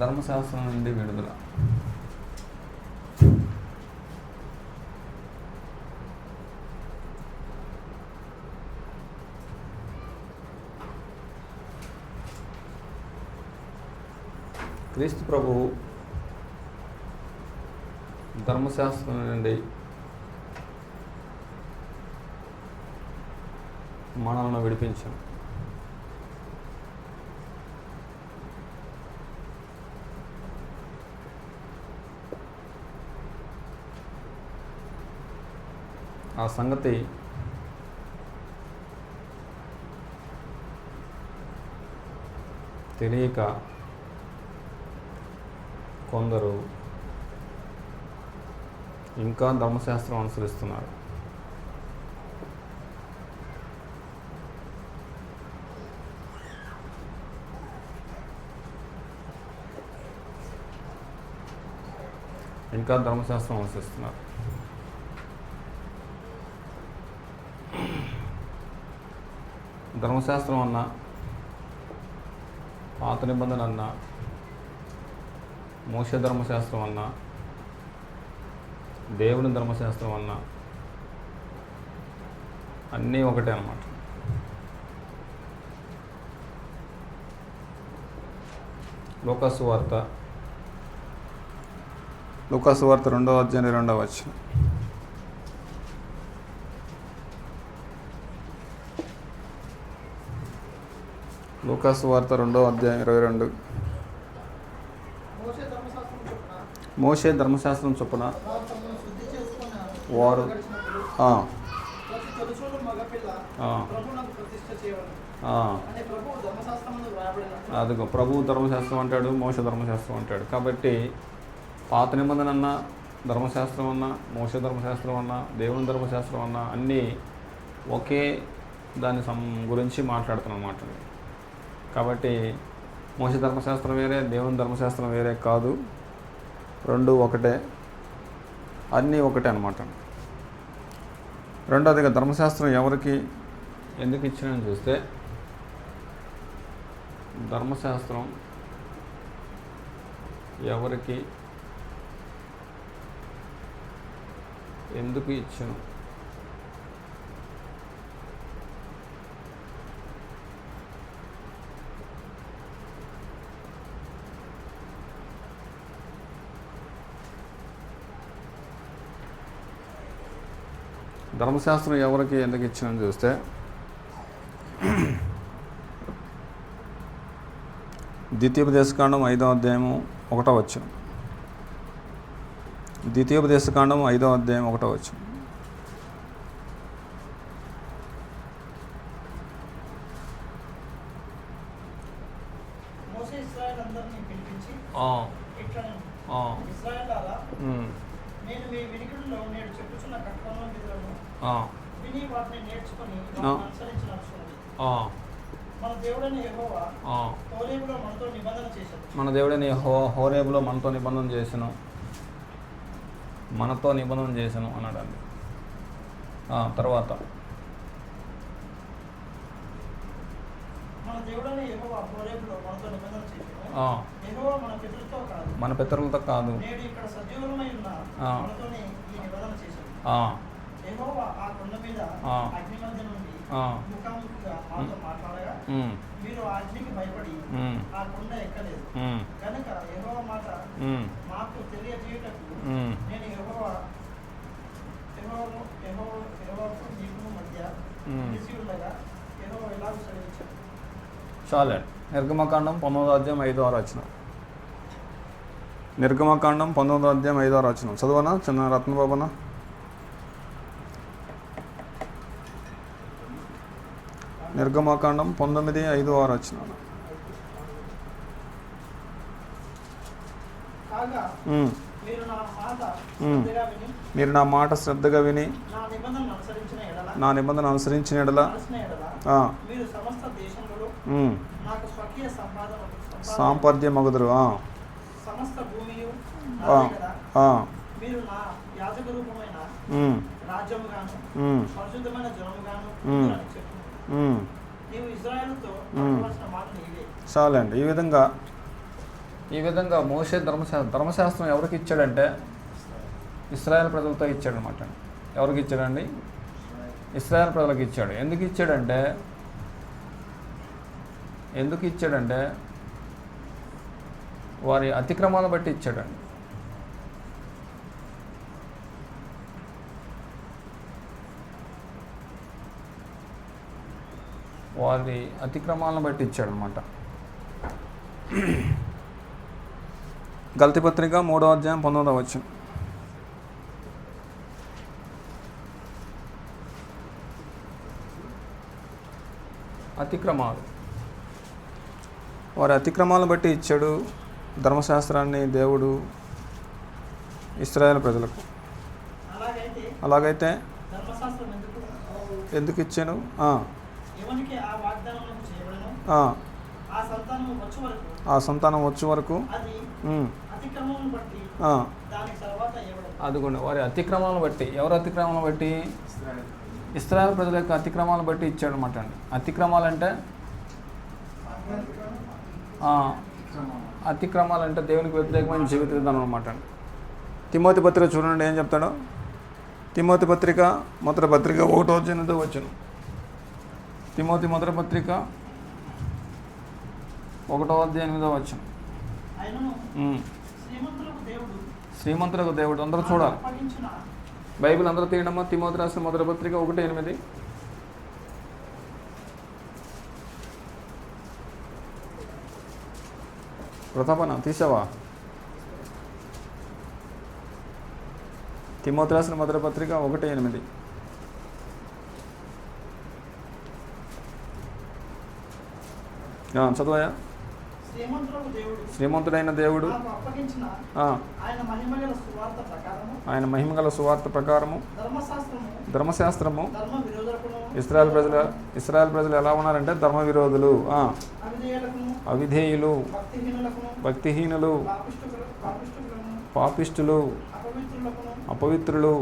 ధర్మశాస్త్రం నుండి విడుదల. క్రీస్తు ప్రభువు ధర్మశాస్త్రం నుండి మనల్ని విడిపించాడు. ఆ సంగతి తెలియక కొందరు ఇంకా ధర్మశాస్త్రం అనుసరిస్తున్నారు. ధర్మశాస్త్రం అన్నా, పాత నిబంధన అన్నా, మోషే ధర్మశాస్త్రం అన్నా, దేవుని ధర్మశాస్త్రం అన్నా అన్నీ ఒకటే అన్నమాట. లూకాసు వార్త 2వ అధ్యాయం 2వ వచనం. లూకాసు వార్త 2వ అధ్యాయం 22. మోషే ధర్మశాస్త్రం చొప్పున వారు అదిగో ప్రభువు ధర్మశాస్త్రం అంటాడు, మోషే ధర్మశాస్త్రం అంటాడు. కాబట్టి పాత నిబంధన అన్నా, ధర్మశాస్త్రం అన్నా, మోషే ధర్మశాస్త్రం అన్నా, దేవుని ధర్మశాస్త్రం అన్నా అన్నీ ఒకే దాని గురించి మాట్లాడుతున్నాం అన్నమాట. కాబట్టి మోషే ధర్మశాస్త్రం వేరే, దేవుని ధర్మశాస్త్రం వేరే కాదు, రెండు ఒకటే, అన్నీ ఒకటే అన్నమాట. రెండోదిగా ధర్మశాస్త్రం ఎవరికి ఎందుకు ఇచ్చినని చూస్తే, ధర్మశాస్త్రం ఎవరికి ఎందుకు ఇచ్చాను? ధర్మశాస్త్రం ఎవరికి ఎందుకు ఇచ్చానని చూస్తే, ద్వితీయోపదేశకాండం 5వ అధ్యాయము 1వ వచనం. ద్వితీయోపదేశకాండం 5వ అధ్యాయం 1వ వచనం. మన దేవుడని హోరేబులో మనతో నిబంధన చేసాను, అన్నాడండి. తర్వాత మన పితరులతో కాదు, మీరు ఆజ్ఞకి భయపడి ఆ కొండ ఎక్కలేదు కనుక యెహోవా మాట మాకు తెలియజేయుటకు నేను యెహోవాకు నీకు మధ్య నిలిచి ఉండగా యెహోవా ఇలాగ సెలవిచ్చాడు. చాలే. నిర్గమకాండం 19వ అధ్యాయం 5వ వచనం. నిర్గమకాండం 19వ అధ్యాయం 5వ వచనం చదవనా చిన్న రత్నబాబునా? నిర్గమకాండం 19:5 వచనం. మీరు నా మాట శ్రద్ధగా విని నా నిబంధన అనుసరించిన ఎడల సాంపర్యమగుదురు. చాలండి. ఈ విధంగా ఈ విధంగా మోషే ధర్మశాస్త్రం ఎవరికి ఇచ్చాడంటే ఇశ్రాయేల్ ప్రజలతో ఇచ్చాడనమాట. ఎవరికి ఇచ్చాడండి? ఇశ్రాయేల్ ప్రజలకు ఇచ్చాడు. ఎందుకు ఇచ్చాడంటే వారి అతిక్రమాలను బట్టి ఇచ్చాడండి. వారి అతిక్రమాలను బట్టి ఇచ్చాడనమాట. గలతీ పత్రిక 3వ అధ్యాయం 19వ వచనం. అతిక్రమాలు, వారి అతిక్రమాలను బట్టి ఇచ్చాడు ధర్మశాస్త్రాన్ని దేవుడు ఇశ్రాయేలు ప్రజలకు. అలాగైతే ధర్మశాస్త్రం ఎందుకు ఇచ్చాను? ఎవరికి ఆ వాగ్దానం చేయబడను ఆ సంతానం వచ్చే వరకు అది అతిక్రమమును బట్టి దానికి తర్వాత ఇవ్వడం. అదిగోండి, వారి అతిక్రమాలను బట్టి. ఎవరు అతిక్రమాలను బట్టి? ఇశ్రాయేలు ప్రజల యొక్క అతిక్రమాలను బట్టి ఇచ్చాడు అనమాట అండి. అతిక్రమాలంటే దేవునికి వ్యతిరేకమైన జీవిత విధానం అనమాట అండి. తిమోతి పత్రిక చూడండి ఏం చెప్తాడో. తిమోతి పత్రిక మొదటి పత్రిక 1వ అధ్యాయం వచ్చును. తిమోతి మొదటి పత్రిక 1వ అధ్యాయం 8వ వచనం. శ్రీమంతులకు దేవుడు, అందరూ చూడాలి, బైబిల్ అందరూ తీయడమ్మా. తిమోతి రాసిన మొదటి పత్రిక 1:8. ప్రతాపన తీసావా? తిమోతి రాసిన మొదటి పత్రిక 1:8. చదువయా. శ్రీమంతుడైన దేవుడు ఆయన మహిమగల సువార్త ప్రకారము ధర్మశాస్త్రము ఇశ్రాయేలు ప్రజలు ఎలా ఉన్నారంటే ధర్మ విరోధులు, అవిధేయులు, భక్తిహీనులు, పాపిష్టులు, అపవిత్రులు,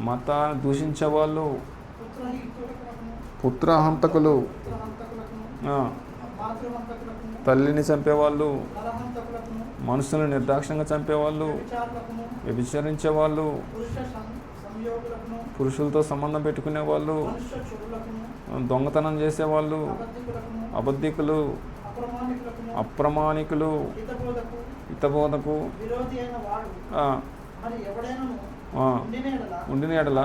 మతాన్ని దూషించేవాళ్ళు, పుత్రహంతకులు, తల్లిని చంపేవాళ్ళు, మనుషులను నిర్దాక్షిణ్యంగా చంపేవాళ్ళు, వ్యభిచరించేవాళ్ళు, పురుషులతో సంబంధం పెట్టుకునే వాళ్ళు, దొంగతనం చేసేవాళ్ళు, అబద్ధికులు, అప్రమాణికులు, హితబోధకు ఉండిన ఎడల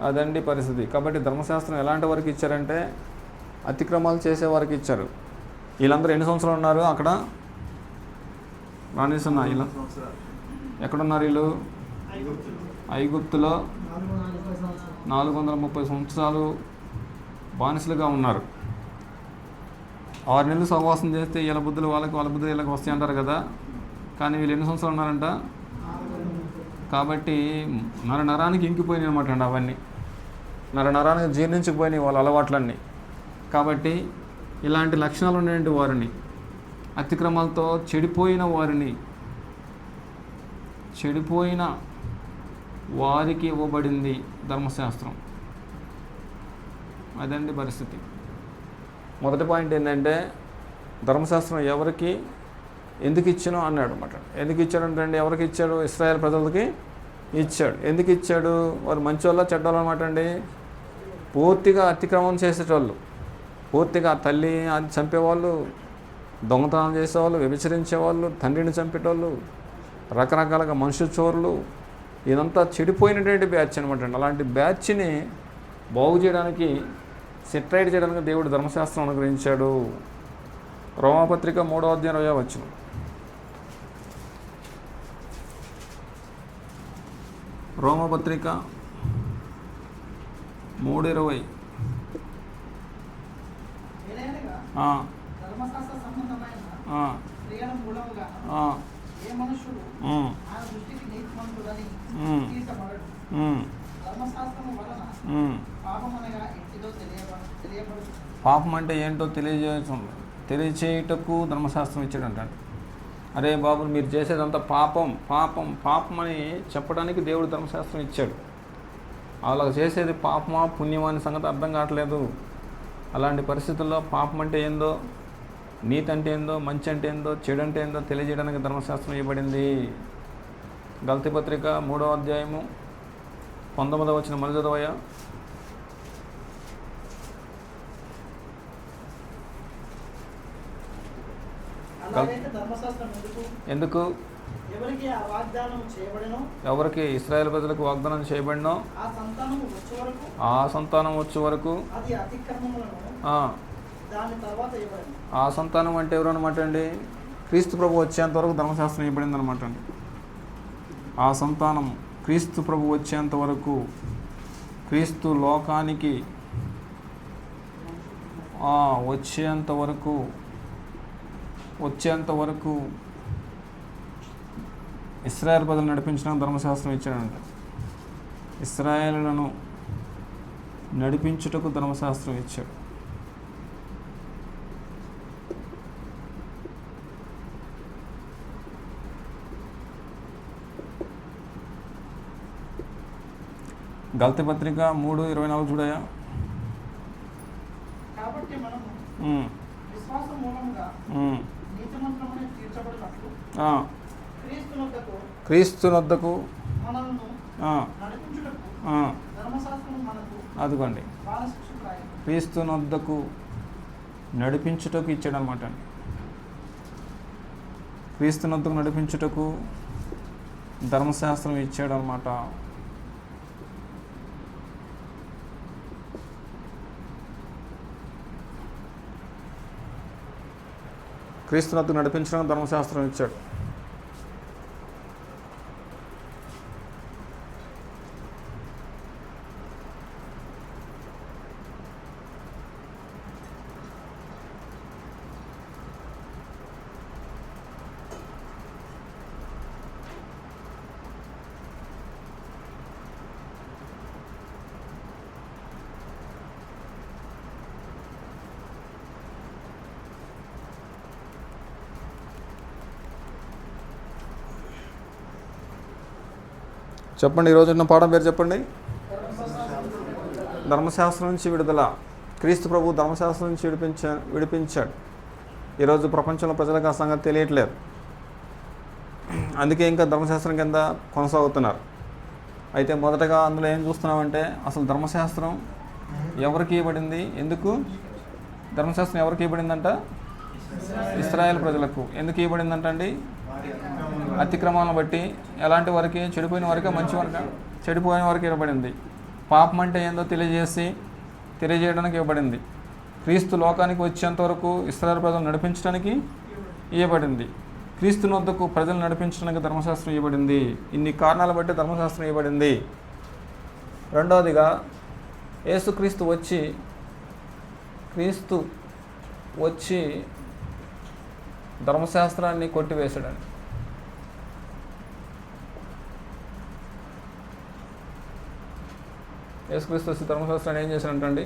అదండి పరిస్థితి. కాబట్టి ధర్మశాస్త్రం ఎలాంటి వరకు ఇచ్చారంటే అతిక్రమాలు చేసే వారికి ఇచ్చారు. వీళ్ళందరూ ఎన్ని సంవత్సరాలు ఉన్నారు అక్కడ? రాణిస్తున్నా వీళ్ళు ఎక్కడున్నారు? వీళ్ళు ఐగుప్తులో 430 సంవత్సరాలు బానిసలుగా ఉన్నారు. 6 నెలలు సహవాసం చేస్తే వీళ్ళ బుద్ధులు వాళ్ళకి, వాళ్ళ బుద్ధులు వీళ్ళకి వస్తాయి అంటారు కదా. కానీ వీళ్ళు ఎన్ని సంవత్సరాలు ఉన్నారంట? కాబట్టి నరానికి ఇంకిపోయినాయి అనమాట అండి. అవన్నీ నరానికి జీర్ణించిపోయినాయి వాళ్ళ అలవాట్లన్నీ. కాబట్టి ఇలాంటి లక్షణాలు ఉన్నటువంటి వారిని, అతిక్రమాలతో చెడిపోయిన వారికి ఇవ్వబడింది ధర్మశాస్త్రం. అదండి పరిస్థితి. మొదటి పాయింట్ ఏంటంటే ధర్మశాస్త్రం ఎవరికి ఎందుకు ఇచ్చానో అన్నాడు అనమాట. ఎందుకు ఇచ్చాడంటే అండి, ఎవరికి ఇచ్చాడు? ఇశ్రాయేలు ప్రజలకి ఇచ్చాడు. ఎందుకు ఇచ్చాడు? వారు మంచోళ్ళ చెడ్డోళ్ళు అనమాట అండి. పూర్తిగా అతిక్రమం చేసేటోళ్ళు, పూర్తిగా తల్లి అది చంపేవాళ్ళు, దొంగతనం చేసేవాళ్ళు, వ్యభిచరించేవాళ్ళు, తండ్రిని చంపేటోళ్ళు, రకరకాలుగా మనుషు చోరులు, ఇదంతా చెడిపోయినటువంటి బ్యాచ్ అనమాట అండి. అలాంటి బ్యాచ్ని బాగు చేయడానికి, సెటరైట్ చేయడానికి దేవుడు ధర్మశాస్త్రం అనుగ్రహించాడు. రోమాపత్రిక 3వ అధ్యాయం 20వ వచనం. రోమపత్రిక 3:20. పాపం అంటే ఏంటో తెలియచేయుటకు ధర్మశాస్త్రం ఇచ్చాడు అంటాడు. అరే బాబు, మీరు చేసేదంతా పాపం పాపం పాపం అని చెప్పడానికి దేవుడు ధర్మశాస్త్రం ఇచ్చాడు. అలా చేసేది పాపమా పుణ్యమా అనే సంగతి అర్థం కావట్లేదు. అలాంటి పరిస్థితుల్లో పాపం అంటే ఏందో నీతి అంటే ఏందో, మంచి అంటే ఏందో, చెడు అంటే ఏందో తెలియజేయడానికి ధర్మశాస్త్రం ఇవ్వబడింది. గలతీ పత్రిక 3వ అధ్యాయము 19వ వచనం మళ్ళీ చదవయ్యా. అలాగైతే ధర్మశాస్త్రం ఎందుకు ఎవరికి ఆ వాగ్దానం చేయబడినో, ఎవరికి ఇశ్రాయేలు ప్రజలకు వాగ్దానం చేయబడినో ఆ సంతానం వచ్చే వరకు అది అతిక్రమములను దాని తర్వాత ఇవ్వబడింది. ఆ సంతానం అంటే ఎవరు అనమాట అండి? క్రీస్తు ప్రభు వచ్చేంత వరకు ధర్మశాస్త్రం ఇవ్వబడింది అనమాట అండి. ఆ సంతానం క్రీస్తు ప్రభు వచ్చేంత వరకు, క్రీస్తు లోకానికి వచ్చేంత వరకు ఇశ్రాయేలు ప్రజలు నడిపించడానికి ధర్మశాస్త్రం ఇచ్చాడంట. ఇశ్రాయేలులను నడిపించుటకు ధర్మశాస్త్రం ఇచ్చాడు. గలతీ పత్రిక 3:24 చూడయా. కాబట్టి మనము విశ్వాసం మూలంగా నీతిమంతులమని తీర్చబడినట్లు క్రీస్తునొద్దకు అదిగోండి క్రీస్తునొద్దకు నడిపించుటకు ఇచ్చాడు అనమాట అండి. క్రీస్తునొద్దకు నడిపించుటకు ధర్మశాస్త్రం ఇచ్చాడు అనమాట. క్రీస్తునొద్దకు నడిపించడానికి ధర్మశాస్త్రం ఇచ్చాడు. చెప్పండి, ఈరోజు ఉన్న పాఠం పేరు చెప్పండి. ధర్మశాస్త్రం నుంచి విడుదల. క్రీస్తు ప్రభు ధర్మశాస్త్రం నుంచి విడిపించాడు. ఈరోజు ప్రపంచంలో ప్రజలకు ఆ సంగతి తెలియట్లేదు. అందుకే ఇంకా ధర్మశాస్త్రం కింద కొనసాగుతున్నారు. అయితే మొదటగా అందులో ఏం చూస్తున్నామంటే, అసలు ధర్మశాస్త్రం ఎవరికి ఇవ్వబడింది? ఎందుకు ధర్మశాస్త్రం ఎవరికి ఇవ్వబడిందంట? ఇశ్రాయేలు ప్రజలకు. ఎందుకు ఇవ్వబడిందంట అండి? అతిక్రమాలను బట్టి. ఎలాంటి వారికి? చెడిపోయిన వారికి, మంచి వారికి? చెడిపోయిన వారికి ఇవ్వబడింది. పాపం అంటే ఏందో తెలియజేయడానికి ఇవ్వబడింది. క్రీస్తు లోకానికి వచ్చేంత వరకు ఇశ్రాయేలు ప్రజలు నడిపించడానికి ఇవ్వబడింది. క్రీస్తునొద్దకు ప్రజలు నడిపించడానికి ధర్మశాస్త్రం ఇవ్వబడింది. ఇన్ని కారణాలు బట్టి ధర్మశాస్త్రం ఇవ్వబడింది. రెండవదిగా క్రీస్తు వచ్చి ధర్మశాస్త్రాన్ని కొట్టివేశాడండి. యేసుక్రీస్తు వచ్చి ధర్మశాస్త్రాన్ని ఏం చేశాడంటండి?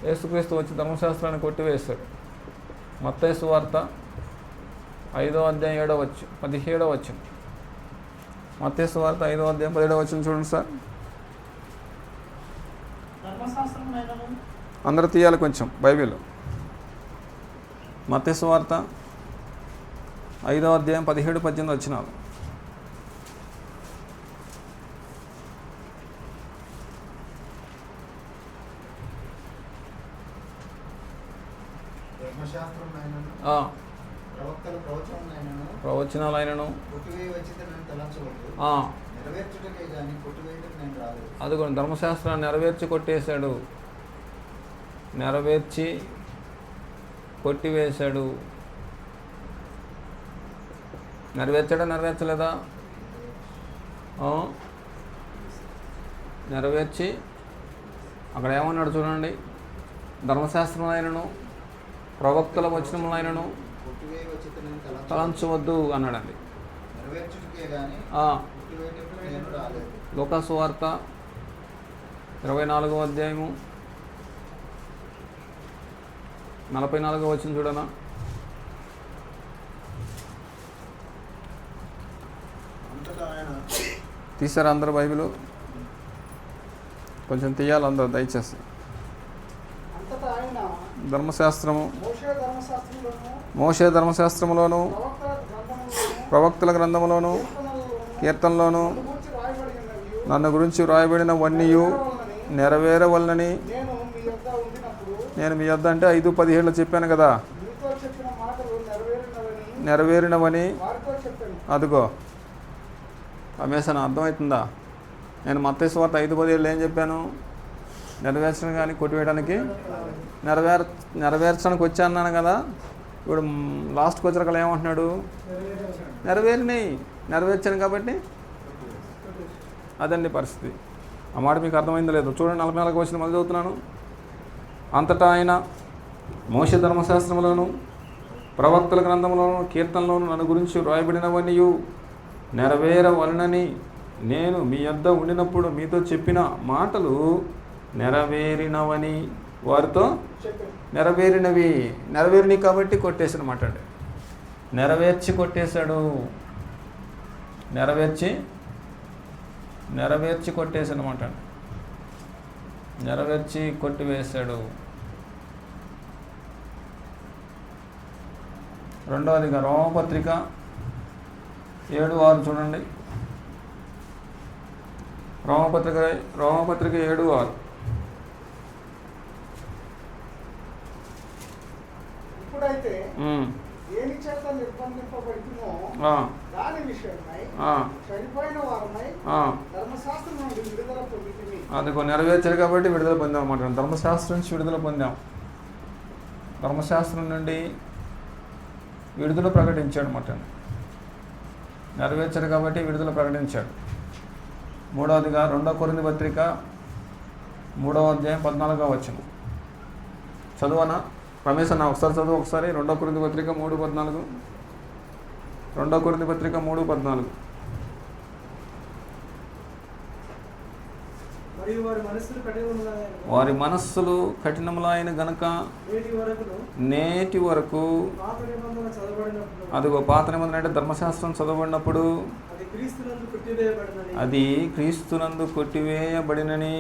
యేసుక్రీస్తు వచ్చి ధర్మశాస్త్రాన్ని కొట్టివేశాడు. మత్తయి సువార్త 5వ అధ్యాయం 17వ వచనం. మత్తయి సువార్త 5వ అధ్యాయం 17వ వచనం చూడండి సార్. అందరూ తీయాలి కొంచెం బైబిల్. మత్తయి సువార్త 5వ అధ్యాయం 17-18 వచనాలు. ప్రవచనాలైనను అదిగోండి, ధర్మశాస్త్రాన్ని నెరవేర్చి కొట్టివేశాడు. నెరవేర్చాడా? నెరవేర్చలేదా? నెరవేర్చి అక్కడ ఏమన్నాడు చూడండి. ధర్మశాస్త్రములైనను ప్రవక్తల వచనములైనను తలంచవద్దు అన్నాడండి. లూకా సువార్త 24వ అధ్యాయము 44వ వచనం చూడనా. తీసారా అందరూ బైబిల్? కొంచెం తీయాలి అందరూ దయచేసి. ధర్మశాస్త్రము మోషే ధర్మశాస్త్రంలోను మోషే ధర్మశాస్త్రములోను ప్రవక్తల గ్రంథములోను ప్రవక్తల గ్రంథములోను కీర్తనలోను కీర్తనలోను నన్ను గూర్చి రాయబడినవి నన్ను గురించి వ్రాయబడినవన్నీ నెరవేరవలనని నేను నేను మీ యొద్ద ఉండినప్పుడు మీ వద్ద అంటే 5:17 చెప్పాను కదా, మీతో చెప్పిన మాటలు నెరవేరినవని నెరవేరినవని. వారితో చెప్పాను. అదిగో రమేశన అర్థమవుతుందా? నేను మత్తయి సువార్త 5:17 ఏం చెప్పాను? నెరవేర్చడం కానీ కొట్టివేయడానికి నెరవేర్చడానికి వచ్చా అన్నాను కదా. ఇప్పుడు లాస్ట్కి వచ్చాక ఏమంటున్నాడు? నెరవేరినాయి, నెరవేర్చాను కాబట్టి అదండి పరిస్థితి. ఆ మాట మీకు అర్థమైందో లేదో చూడండి. 44 వచ్చిన మళ్ళీ చదువుతున్నాను. అంతటా ఆయన మోషే ధర్మశాస్త్రములోను ప్రవక్తల గ్రంథములోను కీర్తనలోను నన్ను గురించి వ్రాయబడినవన్నీ నెరవేరవలనని నేను మీ యొద్ద ఉండినప్పుడు మీతో చెప్పిన మాటలు నెరవేరినవని వారితో నెరవేరినవి. నెరవేరినవి కాబట్టి కొట్టేసిన మాట అండి. నెరవేర్చి కొట్టేశాడు. నెరవేర్చి కొట్టేసిన మాట అండి. నెరవేర్చి కొట్టివేశాడు. రెండవదిగా రోమపత్రిక 7:6 చూడండి. రోమపత్రిక 7:6. ఇప్పుడైతే దేని చేత నిర్బంధింపబడుతున్నో దాని విషయమై చనిపోయిన వారమై ధర్మశాస్త్రం నుండి విడుదల పొందితిమి. అదిగో నెరవేర్చారు కాబట్టి విడుదల పొందాం అన్నమాట. ధర్మశాస్త్రం నుంచి విడుదల పొందాం. ధర్మశాస్త్రం నుండి విడుదల ప్రకటించాడు అన్నమాట. నెరవేర్చాడు కాబట్టి విడుదల ప్రకటించాడు. మూడవదిగా 2 కొరింథీ పత్రిక 3వ అధ్యాయం 14వ వచనం చదువనా? రమేష్ అన్న ఒకసారి చదువు. ఒకసారి 2 కొరింథీ పత్రిక 3:14. 2 కొరింథీ పత్రిక 3:14. వారి మనస్సులు కఠినములైన గనుక నేటి వరకు అదిగో పాత నిబంధన అంటే ధర్మశాస్త్రం చదవబడినప్పుడు అది క్రీస్తునందు కొట్టివేయబడినని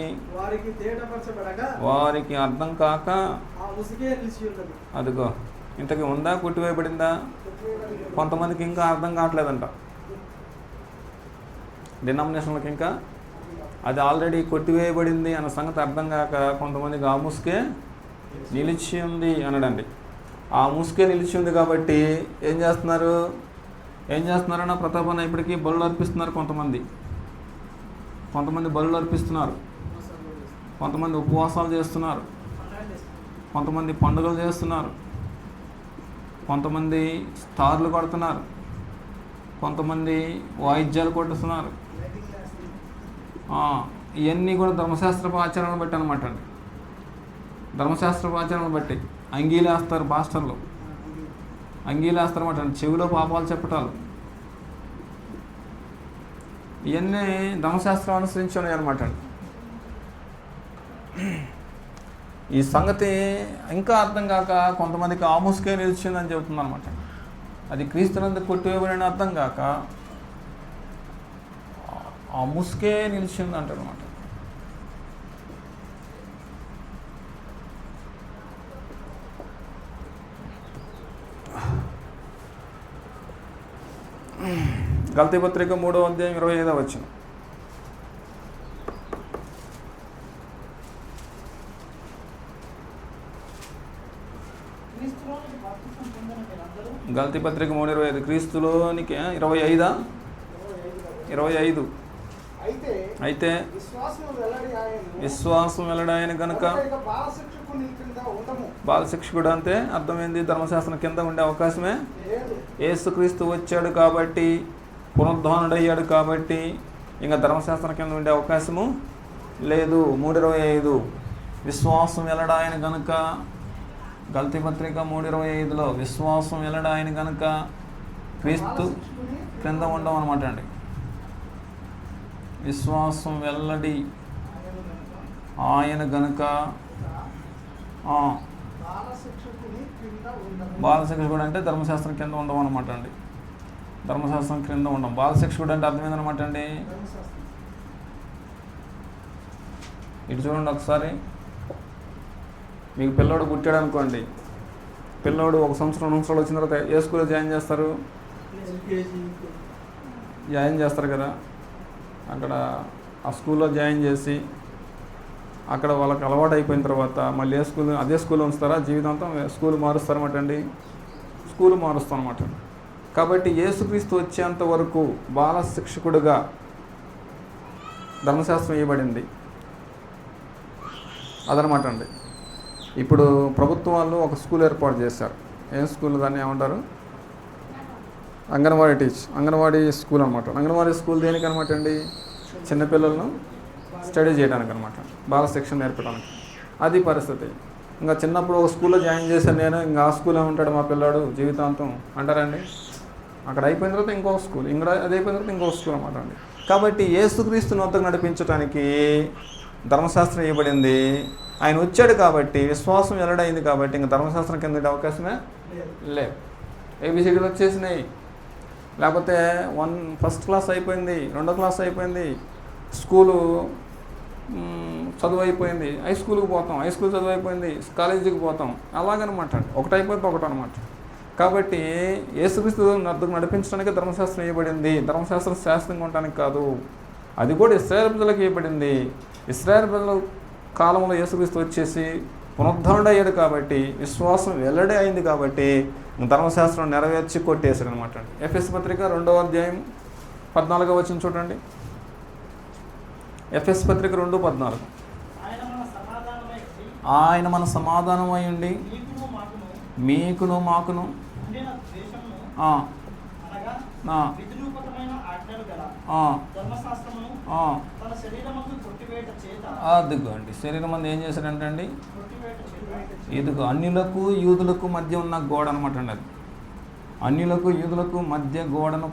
వారికి అర్థం కాక అదిగో ఇంతకీ ఉందా, కొట్టివేయబడిందా? కొంతమందికి ఇంకా అర్థం కావట్లేదంట. డినామినేషన్లకు ఇంకా అది ఆల్రెడీ కొట్టివేయబడింది అన్న సంగతి అర్థం కాక కొంతమందికి ఆ ముసుకే నిలిచి ఉంది అనడండి. ఆ ముసుకే నిలిచి ఉంది కాబట్టి ఏం చేస్తున్నారన్న ప్రతాపన్న ఇప్పటికీ బలులు అర్పిస్తున్నారు. కొంతమంది బలులు అర్పిస్తున్నారు, కొంతమంది ఉపవాసాలు చేస్తున్నారు, కొంతమంది పండుగలు చేస్తున్నారు, కొంతమంది స్టార్లు కొడుతున్నారు, కొంతమంది వాయిద్యాలు కొట్టుతున్నారు. ఇవన్నీ కూడా ధర్మశాస్త్రపు ఆచరణను బట్టి అనమాట అండి. ధర్మశాస్త్రపు ఆచరణను బట్టి అంగీలు వేస్తారు పాస్టర్లు, అంగీలు వేస్తారు అనమాట అండి. చెవిలో పాపాలు చెప్పటాలు ఇవన్నీ ధర్మశాస్త్రం అనుసరించి ఉన్నాయి అనమాట అండి. ఈ సంగతి ఇంకా అర్థం కాక కొంతమందికి ఆ ముసుకే నిలిచిందని చెబుతుంది అనమాట. అది క్రీస్తునందు కొట్టివేయబడిన అర్థం కాక ఆ ముసుకే నిలిచింది అంటారు అనమాట. గలతీ పత్రిక 3వ అధ్యాయం 25వ వచనం. గలతీ పత్రిక 3:25 క్రీస్తులోనికి 25 అయితే విశ్వాసం వెల్లడాయన కనుక బాలశిక్షకుడు అంటే అర్థమైంది. ధర్మశాస్త్రం కింద ఉండే అవకాశమే. యేసుక్రీస్తు వచ్చాడు కాబట్టి, పునరుద్ధానుడయ్యాడు కాబట్టి ఇంకా ధర్మశాస్త్రం కింద ఉండే అవకాశము లేదు. 3:25 విశ్వాసం వెల్లడాయన కనుక, గలతీ పత్రిక 3:25లో విశ్వాసం వెల్లడాయన కనుక క్రీస్తు క్రింద ఉండడం అనమాట అండి. విశ్వాసం వెల్లడి ఆయన గనుక బాలశిక్షకుడు అంటే ధర్మశాస్త్రం కింద ఉండవు అనమాట అండి. ధర్మశాస్త్రం క్రింద ఉండం. బాలశిక్షకుడు అంటే అర్థం ఏందనమాట అండి. ఇటు చూడండి ఒకసారి. మీకు పిల్లోడు పుట్టాడు అనుకోండి, పిల్లోడు 1 సంవత్సరం 2 సంవత్సరాలు వచ్చిన తర్వాత ఏ స్కూల్లో జాయిన్ చేస్తారు? జాయిన్ చేస్తారు కదా. అక్కడ ఆ స్కూల్లో జాయిన్ చేసి అక్కడ వాళ్ళకి అలవాటు అయిపోయిన తర్వాత మళ్ళీ అదే స్కూల్లో ఉంచుతారా? జీవితాంతం స్కూల్ మారుస్తారన్నమాట అండి. స్కూల్ మారుస్తాం అన్నమాట. కాబట్టి యేసుక్రీస్తు వచ్చేంత వరకు బాల శిక్షకుడుగా ధర్మశాస్త్రం ఇవ్వబడింది. అదనమాట అండి. ఇప్పుడు ప్రభుత్వం వాళ్ళు ఒక స్కూల్ ఏర్పాటు చేశారు. ఏం స్కూల్ దాన్ని ఏమంటారు? అంగన్వాడీ స్కూల్ అనమాట. అంగన్వాడీ స్కూల్ దేనికి అనమాట అండి? చిన్నపిల్లలను స్టడీ చేయడానికి అనమాట, బాల శిక్షణ నేర్పడానికి. అది పరిస్థితి. ఇంకా చిన్నప్పుడు ఒక స్కూల్లో జాయిన్ చేశాను నేను, ఇంకా ఆ స్కూల్లో ఉంటాడు మా పిల్లాడు జీవితాంతం అంటారండి. అక్కడ అయిపోయిన తర్వాత ఇంకొక స్కూల్, ఇంకా అది అయిపోయిన తర్వాత ఇంకొక స్కూల్ అనమాట అండి. కాబట్టి యేసుక్రీస్తుని వద్దకు నడిపించడానికి ధర్మశాస్త్రం ఇవ్వబడింది. ఆయన వచ్చాడు కాబట్టి, విశ్వాసం వెల్లడైంది కాబట్టి ఇంకా ధర్మశాస్త్రం కింద అవకాశమే లేదు. ఏబిసిడీలు వచ్చేసినాయి, లేకపోతే ఫస్ట్ క్లాస్ అయిపోయింది, 2వ క్లాస్ అయిపోయింది, స్కూలు చదువు అయిపోయింది, హై స్కూల్కి పోతాం, హై స్కూల్ చదువు అయిపోయింది, కాలేజీకి పోతాం, అలాగనమాట. ఒకటి అయిపోతే ఒకటి అనమాట. కాబట్టి యేసుక్రీస్తు వద్దకు నడిపించడానికి ధర్మశాస్త్రం ఇవ్వబడింది. ధర్మశాస్త్రం శాస్త్రంగా ఉండడానికి కాదు. అది కూడా ఇశ్రాయేలు ప్రజలకు ఇవ్వబడింది. ఇశ్రాయేలు ప్రజల కాలంలో యేసుక్రీస్తు వచ్చేసి పునరుద్ధరణ అయ్యాడు కాబట్టి, విశ్వాసం వెల్లడి అయింది కాబట్టి ధర్మశాస్త్రం నెరవేర్చి కొట్టేశాడు అనమాట. ఎఫెసీ పత్రిక 2వ అధ్యాయం 14వ వచనం చూడండి. ఎఫెసీ పత్రిక 2:14. ఆయన మన సమాధానమై ఉండి మీకును మాకును అదిగో అండి, శరీరం మంది ఏం చేశారంటే అండి, ఇదిగో అన్యులకు యూదులకు మధ్య ఉన్న గోడ అనమాట అండి. అది అన్యులకు యూదులకు మధ్య గోడను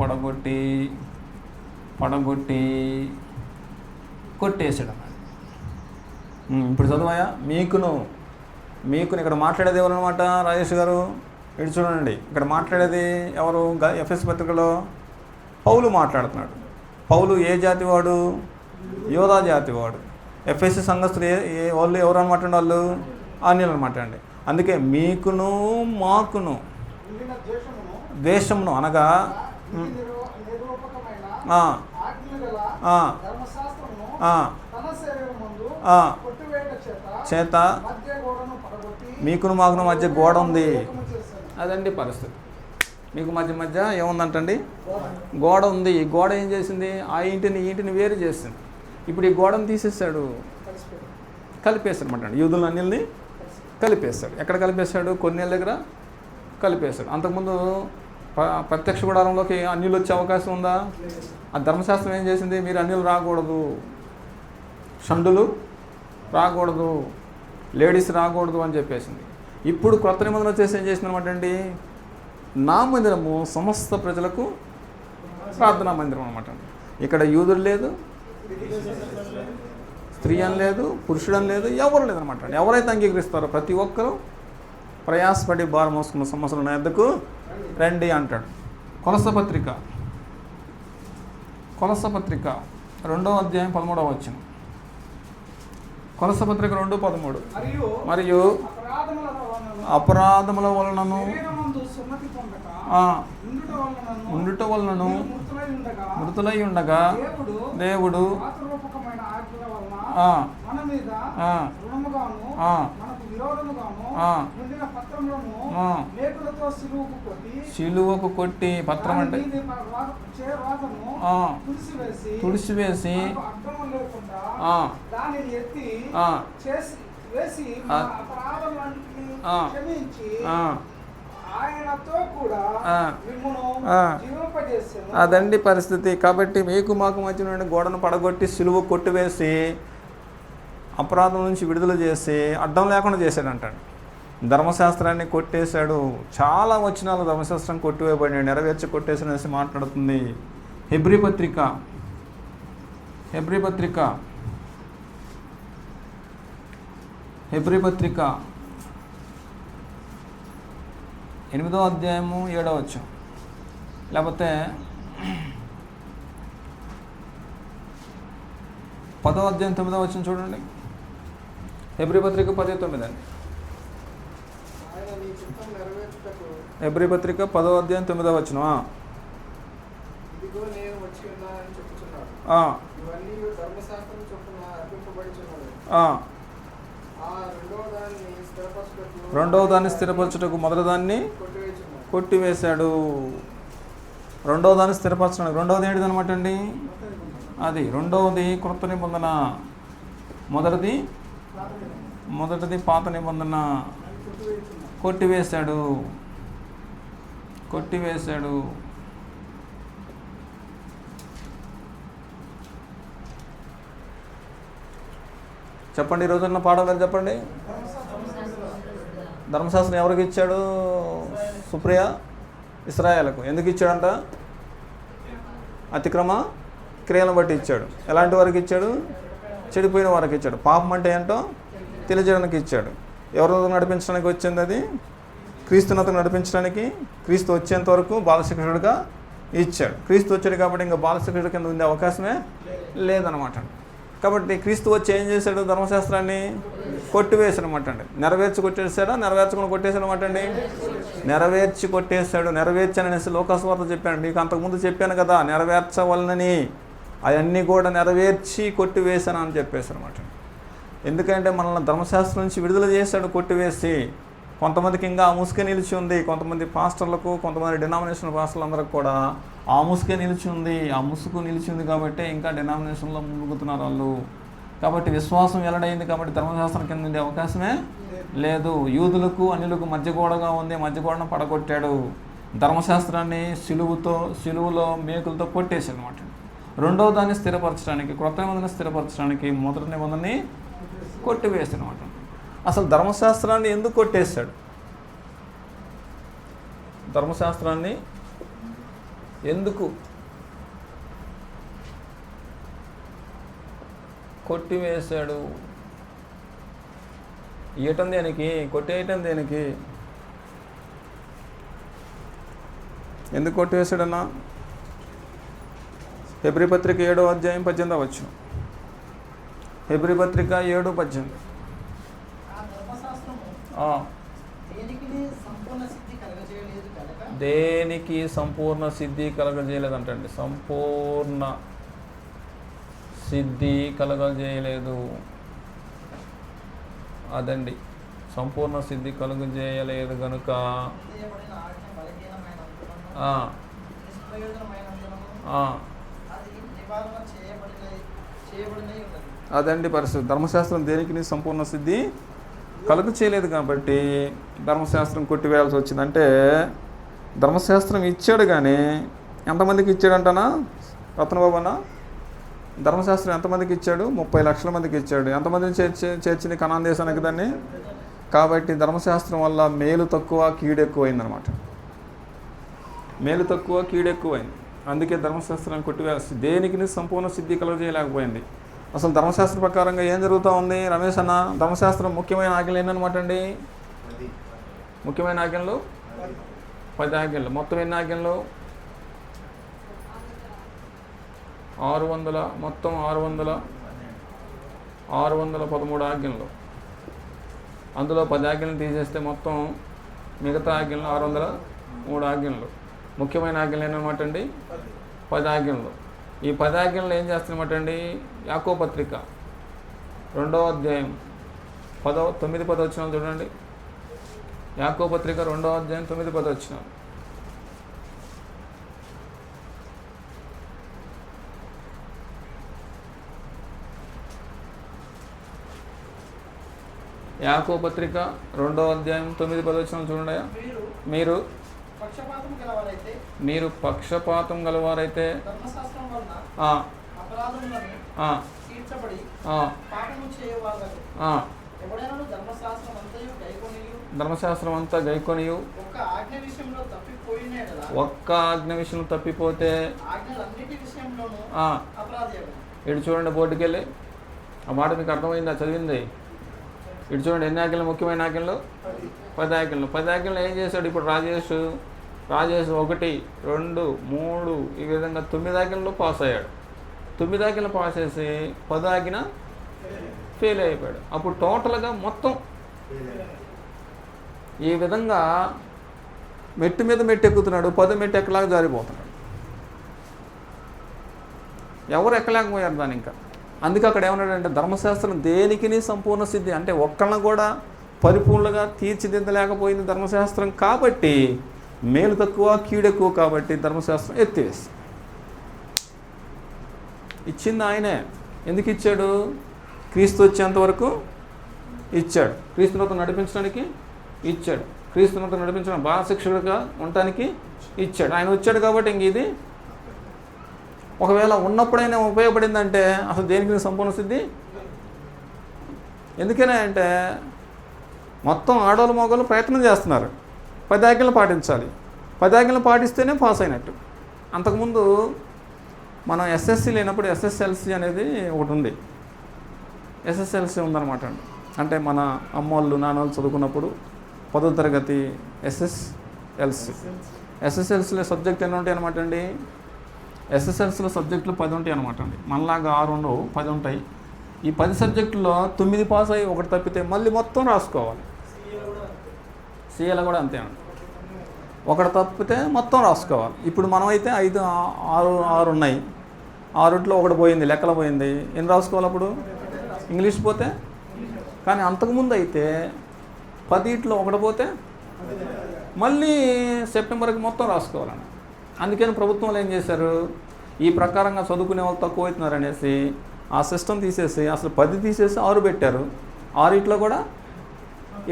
పడగొట్టి కొట్టేసాడు అన్నాడు. ఇప్పుడు చదువాయా? మీకును ఇక్కడ మాట్లాడేది ఎవరు అనమాట? రాజేష్ గారు ఇటు చూడండి. ఇక్కడ మాట్లాడేది ఎవరు? ఎఫెసీ పత్రికలో పౌలు మాట్లాడుతున్నాడు. పౌలు ఏ జాతి వాడు? యోధా జాతి వాడు. ఎఫెసీ సంఘస్థులు వాళ్ళు ఎవరు అనమాట? వాళ్ళు అన్యులు అనమాట అండి. అందుకే మీకును మాకును ద్వేషమును అనగా చేత మీకును మాకును మధ్య గోడ ఉంది. అదండి పరిస్థితి. మీకు మధ్య ఏముందంటండి? గోడ ఉంది. ఈ గోడ ఏం చేసింది? ఆ ఇంటిని వేరు చేసింది. ఇప్పుడు ఈ గోడను తీసేసాడు, కలిపేశాడు అనమాట. యూదులను అన్యుల్ని కలిపేశాడు. ఎక్కడ కలిపేశాడు? కొన్నేళ్ళ దగ్గర కలిపేశాడు. అంతకుముందు ప్రత్యక్ష గుడారంలోకి అన్యులు వచ్చే అవకాశం ఉందా? ఆ ధర్మశాస్త్రం ఏం చేసింది? మీరు అన్యులు రాకూడదు, షండులు రాకూడదు, లేడీస్ రాకూడదు అని చెప్పేసింది. ఇప్పుడు క్రొత్త నిబంధన వచ్చేసి ఏం చేసింది అనమాట అండి? నా మందిరము సమస్త ప్రజలకు ప్రార్థనా మందిరం అనమాట అండి. ఇక్కడ యూదుడు లేదు, స్త్రీ అని లేదు, పురుషుడు అని లేదు, ఎవరు లేదనమాట అండి. ఎవరైతే అంగీకరిస్తారో ప్రతి ఒక్కరూ ప్రయాసపడి భారం మోసుకున్న సమస్యలు నా యొద్దకు రండి అంటాడు. కొలస్స పత్రిక 2వ అధ్యాయం 13వ వచనం. కొలస్స పత్రిక 2:13. మరియు అపరాధముల వలనను ఉండుట వలనను మృతులై ఉండగా దేవుడు శిలువకు కొట్టి, పత్రం అంటే తుడిసివేసి అదండి పరిస్థితి. కాబట్టి మీకు మాకు మధ్య నుండి గోడను పడగొట్టి సిలువ కొట్టివేసి అపరాధం నుంచి విడుదల చేసి అడ్డం లేకుండా చేశాడంటాడు. ధర్మశాస్త్రాన్ని కొట్టేశాడు. చాలా వచనాలు ధర్మశాస్త్రం కొట్టివేయబడి నెరవేర్చి కొట్టేసాడనేసి మాట్లాడుతుంది హెబ్రీ పత్రిక 8వ అధ్యాయము 7వ వచనం, లేకపోతే 10వ అధ్యాయం 9వ వచనం చూడండి. హెబ్రీ పత్రిక 10:9 అండి. ఆయన నీ చిత్తం నెరవేర్చుటకు హెబ్రీ పత్రిక 10వ అధ్యాయం 9వ వచనం. ఇదిగో నేను వచ్చి ఉన్నానని చెప్పుచున్నాడు. ఇవన్నీ ధర్మశాస్త్రం చొప్పున అర్పింపబడుచున్నది. ఆ రెండవ దాన్ని స్థిరపరచుటకు మొదటి దాన్ని కొట్టివేశాడు. రెండవ దాన్ని స్థిరపరచడానికి రెండవది ఏంటిది అనమాట అండి? అది రెండవది క్రొత్త నిబంధన, మొదటిది పాత నిబంధన. కొట్టివేశాడు. చెప్పండి, ఈ రోజున్న పాఠం మీద చెప్పండి. ధర్మశాస్త్రం ఎవరికి ఇచ్చాడు? సుప్రియ, ఇశ్రాయేలుకు. ఎందుకు ఇచ్చాడంట? అతిక్రమ క్రియలను బట్టి ఇచ్చాడు. ఎలాంటి వారికి ఇచ్చాడు? చెడిపోయిన వారికి ఇచ్చాడు. పాపం అంటే ఏంటో తెలియజేయడానికి ఇచ్చాడు. ఎవరితో నడిపించడానికి వచ్చింది? అది క్రీస్తునతను నడిపించడానికి, క్రీస్తు వచ్చేంత వరకు బాలశిక్షకుడిగా ఇచ్చాడు. క్రీస్తు వచ్చాడు కాబట్టి ఇంకా బాలశిక్షకుడి కింద ఉండే అవకాశమే లేదనమాట. కాబట్టి క్రీస్తు వచ్చి ఏం చేశాడు? ధర్మశాస్త్రాన్ని కొట్టివేశాడనమాట అండి. నెరవేర్చి కొట్టేశాడా? నెరవేర్చుకుని కొట్టేశాడనమాట అండి. నెరవేర్చి కొట్టేశాడు. నెరవేర్చాననేసి లోకాసువార్త చెప్పాను మీకు అంతకుముందు చెప్పాను కదా, నెరవేర్చవలనని. అవన్నీ కూడా నెరవేర్చి కొట్టివేశాను అని చెప్పేశాడు అనమాట. ఎందుకంటే మనల్ని ధర్మశాస్త్రం నుంచి విడుదల చేశాడు కొట్టివేసి. కొంతమందికి ఇంకా ఆ ముసుకే నిలిచి ఉంది. కొంతమంది పాస్టర్లకు, కొంతమంది డినామినేషన్ పాస్టర్లందరికీ కూడా ఆ ముసుకే నిలిచి ఉంది. ఆ ముసుగు నిలిచి ఉంది కాబట్టి ఇంకా డినామినేషన్లో మునుగుతున్నారు వాళ్ళు. కాబట్టి విశ్వాసం వెల్లడైంది కాబట్టి ధర్మశాస్త్రం కింద ఉండే అవకాశమే లేదు. యూదులకు అన్యులకు మధ్యగోడగా ఉంది. మధ్యగోడను పడగొట్టాడు. ధర్మశాస్త్రాన్ని సిలువలో మేకులతో కొట్టేశాడు అనమాట. రెండవ దాన్ని స్థిరపరచడానికి, క్రొత్త నిబంధన స్థిరపరచడానికి మొదటి నిబంధనని కొట్టివేశాడు అనమాట. అసలు ధర్మశాస్త్రాన్ని ఎందుకు కొట్టేశాడు? ధర్మశాస్త్రాన్ని ఎందుకు కొట్టివేశాడు? ఇయటం దేనికి? కొట్టేయటం దేనికి? ఎందుకు కొట్టివేశాడన్నా? హెబ్రీ పత్రిక 7వ అధ్యాయం 18వ వచనం. హెబ్రీ పత్రిక 7:18. దేనికి సంపూర్ణ సిద్ధి కలగజేయలేదంటండి. సంపూర్ణ సిద్ధి కలగజేయలేదు. అదండి, సంపూర్ణ సిద్ధి కలుగజేయలేదు కనుక అదండి పరిస్థితి. ధర్మశాస్త్రం దేనికి సంపూర్ణ సిద్ధి కలుగు చేయలేదు కాబట్టి ధర్మశాస్త్రం కొట్టివేయాల్సి వచ్చింది. అంటే ధర్మశాస్త్రం ఇచ్చాడు కానీ ఎంతమందికి ఇచ్చాడంటనా రత్నబాబు అన్న? ధర్మశాస్త్రం ఎంతమందికి ఇచ్చాడు? 30 లక్షల మందికి ఇచ్చాడు. ఎంతమందిని చేర్చింది కనాన్ దేశానికి దాన్ని? కాబట్టి ధర్మశాస్త్రం వల్ల మేలు తక్కువ, కీడు ఎక్కువైందనమాట. మేలు తక్కువ, కీడు ఎక్కువైంది. అందుకే ధర్మశాస్త్రాన్ని కొట్టివేసి దేనికి సంపూర్ణ సిద్ధి కలుగజేయలేకపోయింది. అసలు ధర్మశాస్త్ర ప్రకారంగా ఏం జరుగుతూ ఉంది రమేష్ అన్న? ధర్మశాస్త్రం ముఖ్యమైన ఆజ్ఞలు ఏంటనమాట అండి? ముఖ్యమైన ఆజ్ఞలు 10 ఆజ్ఞలు. మొత్తం ఎన్ని ఆజ్ఞలు? 600, మొత్తం 613 ఆజ్ఞలు. అందులో 10 ఆజ్ఞలు తీసేస్తే మొత్తం మిగతా ఆజ్ఞలు 603 ఆజ్ఞలు. ముఖ్యమైన ఆజ్ఞలు ఏంటన్నమాట అండి? 10 ఆజ్ఞలు. ఈ 10 ఆజ్ఞలు ఏం చేస్తున్నమాట అండి? యాకోబు పత్రిక 2వ అధ్యాయం 9-10 వచనాలు చూడండి. యాకోబు పత్రిక 2వ అధ్యాయం 9-10 వచనాలు. యాకోబు పత్రిక 2వ అధ్యాయం 9-10 వచనాలు చూడండి. మీరు పక్షపాతం గలవారైతే ధర్మశాస్త్రం అంతా గైకొనియు ఒక్క ఆజ్ఞ విషయంలో తప్పిపోతే ఇటు చూడండి, బోర్డుకి వెళ్ళి ఆ మాట మీకు అర్థమైందా? చదివింది ఇటు చూడండి. ఎన్ని ఆజ్ఞలు? ముఖ్యమైన ఆజ్ఞలు 10 ఆజ్ఞలు. 10 ఆజ్ఞలు ఏం చేశాడు ఇప్పుడు రాజేష్ 1, 2, 3 ఈ విధంగా 9 ఆజ్ఞలు పాస్ అయ్యాడు. 9 ఆజ్ఞలు పాస్ చేసి 10 ఆజ్ఞ ఫెయిల్ అయిపోయాడు. అప్పుడు టోటల్గా మొత్తం ఈ విధంగా మెట్టు మీద మెట్టు ఎక్కుతున్నాడు, 10 మెట్టు ఎక్కలాగా జారిపోతున్నాడు. ఎవరు ఎక్కలేకపోయారు దాని ఇంకా. అందుకే అక్కడ ఏమన్నాడంటే ధర్మశాస్త్రం దేనికిని సంపూర్ణ సిద్ధి, అంటే ఒక్కళ్ళని కూడా పరిపూర్ణంగా తీర్చిదిద్దలేకపోయింది ధర్మశాస్త్రం. కాబట్టి మేలు తక్కువ కీడు ఎక్కువ, కాబట్టి ధర్మశాస్త్రం ఎత్తివేసి ఇచ్చింది ఆయనే. ఎందుకు ఇచ్చాడు? క్రీస్తు వచ్చేంత వరకు ఇచ్చాడు, క్రీస్తునితో నడిపించడానికి ఇచ్చాడు, క్రీస్తునితో నడిపించడం బాలశిక్షకుడిగా ఉండటానికి ఇచ్చాడు. ఆయన వచ్చాడు కాబట్టి ఇంక ఇది ఒకవేళ ఉన్నప్పుడైనా ఉపయోగపడిందంటే అసలు దేనికి సంపూర్ణ సిద్ధి. ఎందుకనే అంటే మొత్తం ఆడవాళ్ళు మగవాళ్ళు ప్రయత్నం చేస్తున్నారు, 10 ఆజ్ఞలు పాటించాలి, 10 ఆజ్ఞలు పాటిస్తేనే పాస్ అయినట్టు. అంతకుముందు మనం ఎస్ఎస్సి లేనప్పుడు ఎస్ఎస్ఎల్సి అనేది ఒకటి ఉంది. ఎస్ఎస్ఎల్సి ఉందన్నమాట అండి. అంటే మన అమ్మోళ్ళు నాన్నోళ్ళు చదువుకున్నప్పుడు 10వ తరగతి ఎస్ఎస్ఎల్సి. ఎస్ఎస్ఎల్సిలో సబ్జెక్ట్ ఎన్ని ఉంటాయి అనమాట అండి? ఎస్ఎస్ఎల్సిలో సబ్జెక్టులు 10 ఉంటాయి అనమాట అండి. మనలాగా 6 ఉండవు, 10 ఉంటాయి. ఈ 10 సబ్జెక్టుల్లో 9 పాస్ అయ్యి 1 తప్పితే మళ్ళీ మొత్తం రాసుకోవాలి. సీఏలో కూడా అంతే అండి, 1 తప్పితే మొత్తం రాసుకోవాలి. ఇప్పుడు మనమైతే 5 6 ఉన్నాయి, 6లో 1 పోయింది, లెక్కలో పోయింది, ఎన్ని రాసుకోవాలి అప్పుడు? ఇంగ్లీష్ పోతే. కానీ అంతకుముందు అయితే 10లో 1 పోతే మళ్ళీ సెప్టెంబర్కి మొత్తం రాసుకోవాలండి. అందుకని ప్రభుత్వంలో ఏం చేశారు, ఈ ప్రకారంగా చదువుకునే వాళ్ళు తక్కువ అవుతున్నారు అనేసి ఆ సిస్టమ్ తీసేసి అసలు 10 తీసేసి 6 పెట్టారు. 6లో కూడా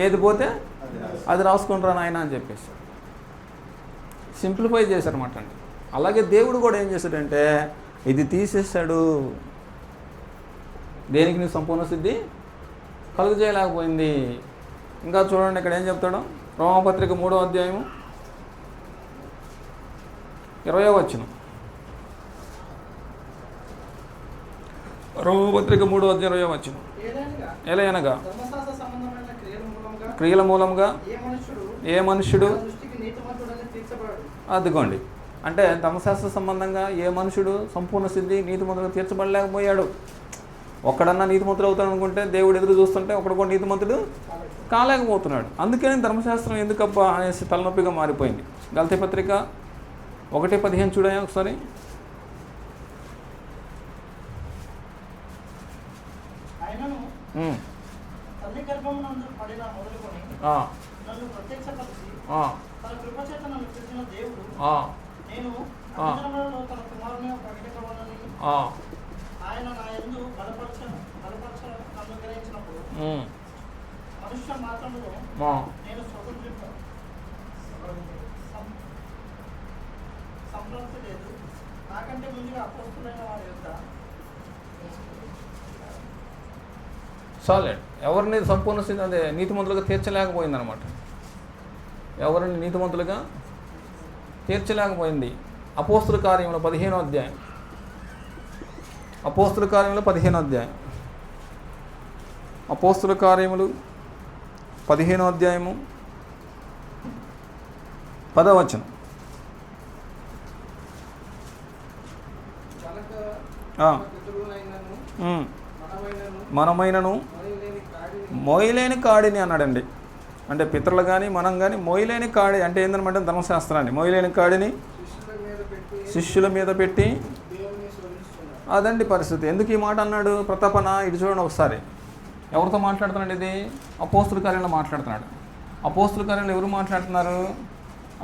ఏది పోతే అది రాసుకొని రా నాయన అని చెప్పేసి సింప్లిఫై చేశారన్నమాట అండి. అలాగే దేవుడు కూడా ఏం చేశాడంటే ఇది తీసేశాడు, దేనికి నీ సంపూర్ణ సిద్ధి కలుగు చేయలేకపోయింది. ఇంకా చూడండి ఇక్కడ ఏం చెప్తాడు, రోమపత్రిక 3వ అధ్యాయము 20వ వచనం. రోమపత్రిక 3వ అధ్యాయం 20వ వచనం. ఎలయనగా క్రియల మూలంగా ఏ మనుష్యుడు, అదిగోండి, అంటే ధర్మశాస్త్ర సంబంధంగా ఏ మనుషుడు సంపూర్ణ సిద్ధి నీతిమంతుడుగా తీర్చబడలేకపోయాడు. ఒక్కడన్నా నీతిమంతుడు అవుతాడు అనుకుంటే దేవుడు ఎదురు చూస్తుంటే ఒకడు కూడా నీతిమంతుడు కాలేకపోతున్నాడు. అందుకని ధర్మశాస్త్రం ఎందుకబ్బా అనేసి తలనొప్పిగా మారిపోయింది. గలతీ పత్రిక 1:15 చూడాయా ఒకసారి. తల్లి గర్భమునందు పడిన మొదలుకొని నన్ను ప్రత్యక్షపరిచి తన కృపచేత నన్ను పిలిచిన దేవుడు నేను అన్యజనులలో తన కుమారుని ప్రకటించవలనని ఆయన నా యందు బలపరచ అనుగ్రహించినప్పుడు మనుష్య మాత్రములో నేను సంతృప్తి లేదు. నాకంటే ముందుగా అపోస్తులైన వారి యొక్క సాలిడ్ ఎవరిని సంపూర్ణ స్థితి అదే నీతిమంతులుగా తీర్చలేకపోయిందనమాట. ఎవరిని నీతిమంతులుగా తీర్చలేకపోయింది. అపోస్తుల కార్యములు 15వ అధ్యాయం. అపోస్తుల కార్యములు 15వ అధ్యాయం. అపోస్తుల కార్యములు 15వ అధ్యాయము 10వ వచనం. మనమైనను మోయలేని కాడిని అన్నాడండి. అంటే పితరులు కానీ మనం కానీ మోయలేని కాడి అంటే ఏందనమాట, ధర్మశాస్త్రాన్ని మోయలేని కాడిని శిష్యుల మీద పెట్టి అదండి పరిస్థితి. ఎందుకు ఈ మాట అన్నాడు ప్రతాపన? ఇటు చూడండి ఒకసారి, ఎవరితో మాట్లాడుతున్నాడు? ఇది అపోస్తుల కార్యంలో మాట్లాడుతున్నాడు. అపోస్తుల కార్యంలో ఎవరు మాట్లాడుతున్నారు?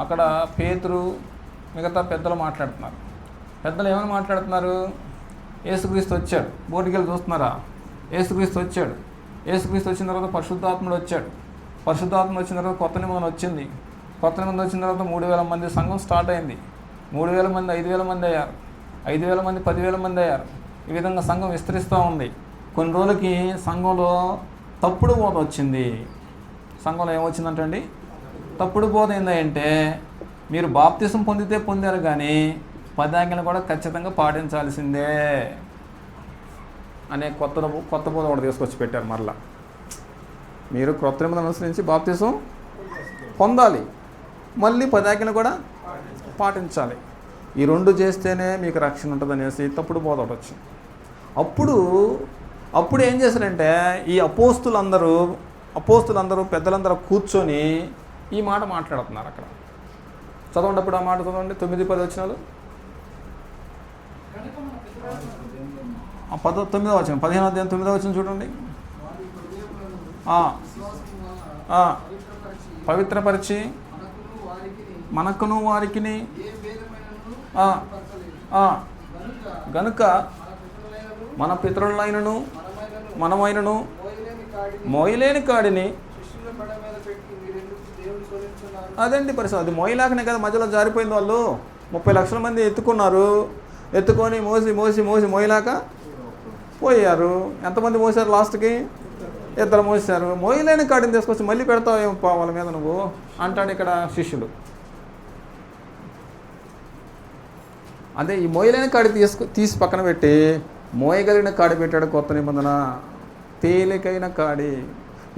అక్కడ పేతురు మిగతా పెద్దలు మాట్లాడుతున్నారు. పెద్దలు ఏమైనా మాట్లాడుతున్నారు? యేసుక్రీస్తు వచ్చాడు, బోటికెళ్ళి చూస్తున్నారా? యేసుక్రీస్తు వచ్చాడు. యేసుక్రీస్తు వచ్చిన తర్వాత పరిశుద్ధాత్ముడు వచ్చాడు. పరిశుద్ధాత్మ వచ్చిన తర్వాత కొత్త నిబంధన వచ్చింది. కొత్త నిబంధన వచ్చిన తర్వాత 3000 మంది సంఘం స్టార్ట్ అయింది. 3000 మంది 5000 మంది అయ్యారు, 5000 మంది 10,000 మంది అయ్యారు. ఈ విధంగా సంఘం విస్తరిస్తూ ఉంది. కొన్ని రోజులకి సంఘంలో తప్పుడు బోధ వచ్చింది. సంఘంలో ఏమొచ్చిందంటండి? తప్పుడు బోధ ఏంటంటే మీరు బాప్తిసం పొందితే పొందారు, కానీ 10 ఆజ్ఞలు కూడా ఖచ్చితంగా పాటించాల్సిందే అనే కొత్త బోధ ఒకటి తీసుకొచ్చి పెట్టారు. మరలా మీరు క్రొత్త నిబంధన అనుసరించి బాప్తిసం పొందాలి, మళ్ళీ 10 ఆజ్ఞలు కూడా పాటించాలి. ఈ 2 చేస్తేనే మీకు రక్షణ ఉంటుంది అనేసి తప్పుడు బోధ ఒకటి వచ్చింది. అప్పుడు అప్పుడు ఏం చేశారంటే ఈ అపోస్తులందరూ పెద్దలందరూ కూర్చొని ఈ మాట మాట్లాడుతున్నారు అక్కడ. చదవండి అప్పుడు ఆ మాట చదవండి, 9-10 వచనాలు. 9వ వచనం, 15వ అధ్యాయం 9వ వచనం చూడండి. పవిత్రపరిచి మనకును వారికిని గనుక మన పితరులైనను మనమైనను మోయలేని కాడిని, అదండి పరిస్థితి. అది మోయలాకనే కదా మధ్యలో జారిపోయింది. వాళ్ళు 30 లక్షల మంది ఎత్తుకొని మోసి మోయలాక పోయారు. ఎంతమంది మోసారు? లాస్ట్కి 2 మోసారు. మోయలేని కాడిని తీసుకొచ్చి మళ్ళీ పెడతావు ఏం వాళ్ళ మీద నువ్వు అంటాడు ఇక్కడ శిష్యుడు. అదే ఈ మోయలేని కాడి తీసి పక్కన పెట్టి మోయగలిగిన కాడి పెట్టాడు కొత్త నిబంధన. తేలికైన కాడి.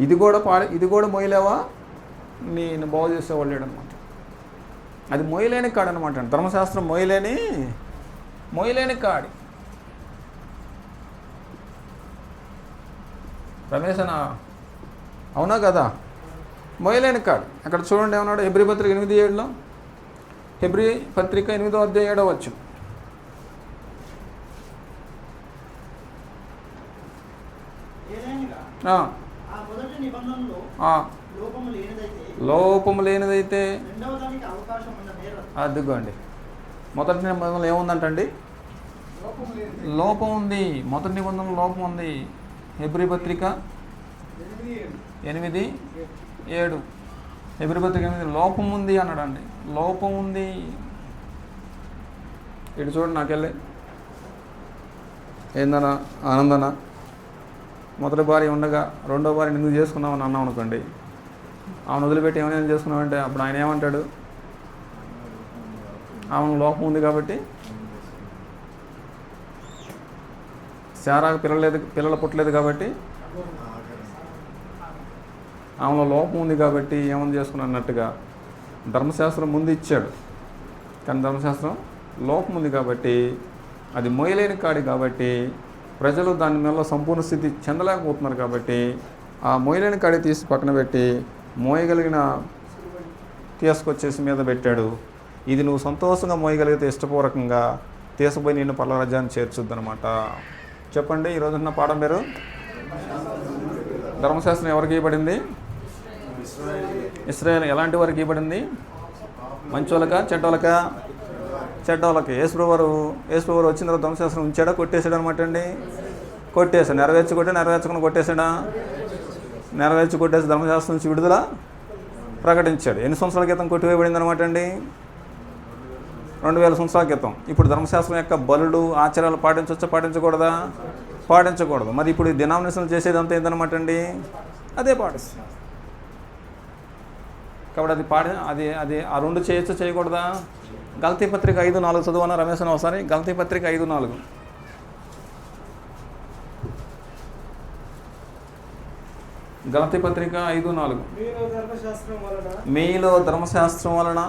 ఇది కూడా మోయలేవా, నేను బాగు చేసేవాళ్ళు అనమాట. అది మోయలేని కాడి అనమాట. ధర్మశాస్త్రం మోయలేని కాడి. రమేష్ అన్న అవునా కదా? మోయలేని కాడి. అక్కడ చూడండి ఏమన్నాడు హెబ్రీ పత్రిక 8:7లో. హెబ్రీ పత్రిక 8వ అధ్యాయం 7వ వచనం. లోపము లేనిదైతే అదిగోండి మొదటి నిబంధనలు ఏముందంటండి? లోపం ఉంది. మొదటి నిబంధనలు లోపం ఉంది. హెబ్రీ పత్రిక 8:7. హెబ్రీ పత్రిక 8 లోపం ఉంది అన్నాడండి. లోపం ఉంది. ఇటు చూడండి నాకెళ్ళి ఏందన్నా ఆనందనా, మొదటి భార్య ఉండగా రెండో భార్యని ఎందుకు చేసుకున్నామని అన్నాం అనుకోండి. ఆమెను వదిలిపెట్టి ఏమైనా చేసుకున్నామంటే అప్పుడు ఆయన ఏమంటాడు? ఆమెను లోపం ఉంది కాబట్టి, శారాకు పిల్లలు పుట్టలేదు కాబట్టి, ఆమెలో లోపం ఉంది కాబట్టి ఏమని చేసుకున్నట్టుగా ధర్మశాస్త్రం ముందు ఇచ్చాడు. కానీ ధర్మశాస్త్రం లోపం ఉంది కాబట్టి, అది మోయలేని కాడి కాబట్టి ప్రజలు దాని మీద సంపూర్ణ స్థితి చెందలేకపోతున్నారు కాబట్టి ఆ మోయలేని కాడి తీసి పక్కన పెట్టి మోయగలిగిన తీసుకొచ్చేసి మీద పెట్టాడు. ఇది నువ్వు సంతోషంగా మోయగలిగితే ఇష్టపూర్వకంగా తీసుకుపోయి నిన్ను పర్లోక రాజ్యాన్ని చేర్చుద్ది అనమాట. చెప్పండి ఈరోజున్న పాఠం పేరు. ధర్మశాస్త్రం ఎవరికి ఇవ్వబడింది? ఇశ్రాయేలు. ఎలాంటి వారికి ఇవ్వబడింది? మంచోళ్ళకా చెడ్డోళ్ళకా? చెడ్డోళ్ళకి. యేసుప్రభువు వారు వచ్చిన తర్వాత ధర్మశాస్త్రం ఉంచాడా కొట్టేశాడు అనమాట అండి. కొట్టేశాడు. నెరవేర్చకుండా కొట్టేశాడా? కొట్టేసి ధర్మశాస్త్రం నుంచి విడుదల ప్రకటించాడు. ఎన్ని సంవత్సరాల క్రితం కొట్టివేయబడింది అనమాట అండి? 2000 సంవత్సరాల క్రితం. ఇప్పుడు ధర్మశాస్త్రం యొక్క బలులు ఆచారాలు పాటించవచ్చా పాటించకూడదా? పాటించకూడదు. మరి ఇప్పుడు డినామినేషన్లు చేసేదంతా ఏంటనమాట అండి? అదే పాటిస్తుంది. కాబట్టి అది ఆ రెండు చేయొచ్చా చేయకూడదా? గలతీ పత్రిక 5:4 చదువునా రమేష్ అని ఒకసారి. గలతీ పత్రిక 5:4. గలతీ పత్రిక 5:4. మీలో ధర్మశాస్త్రం వలన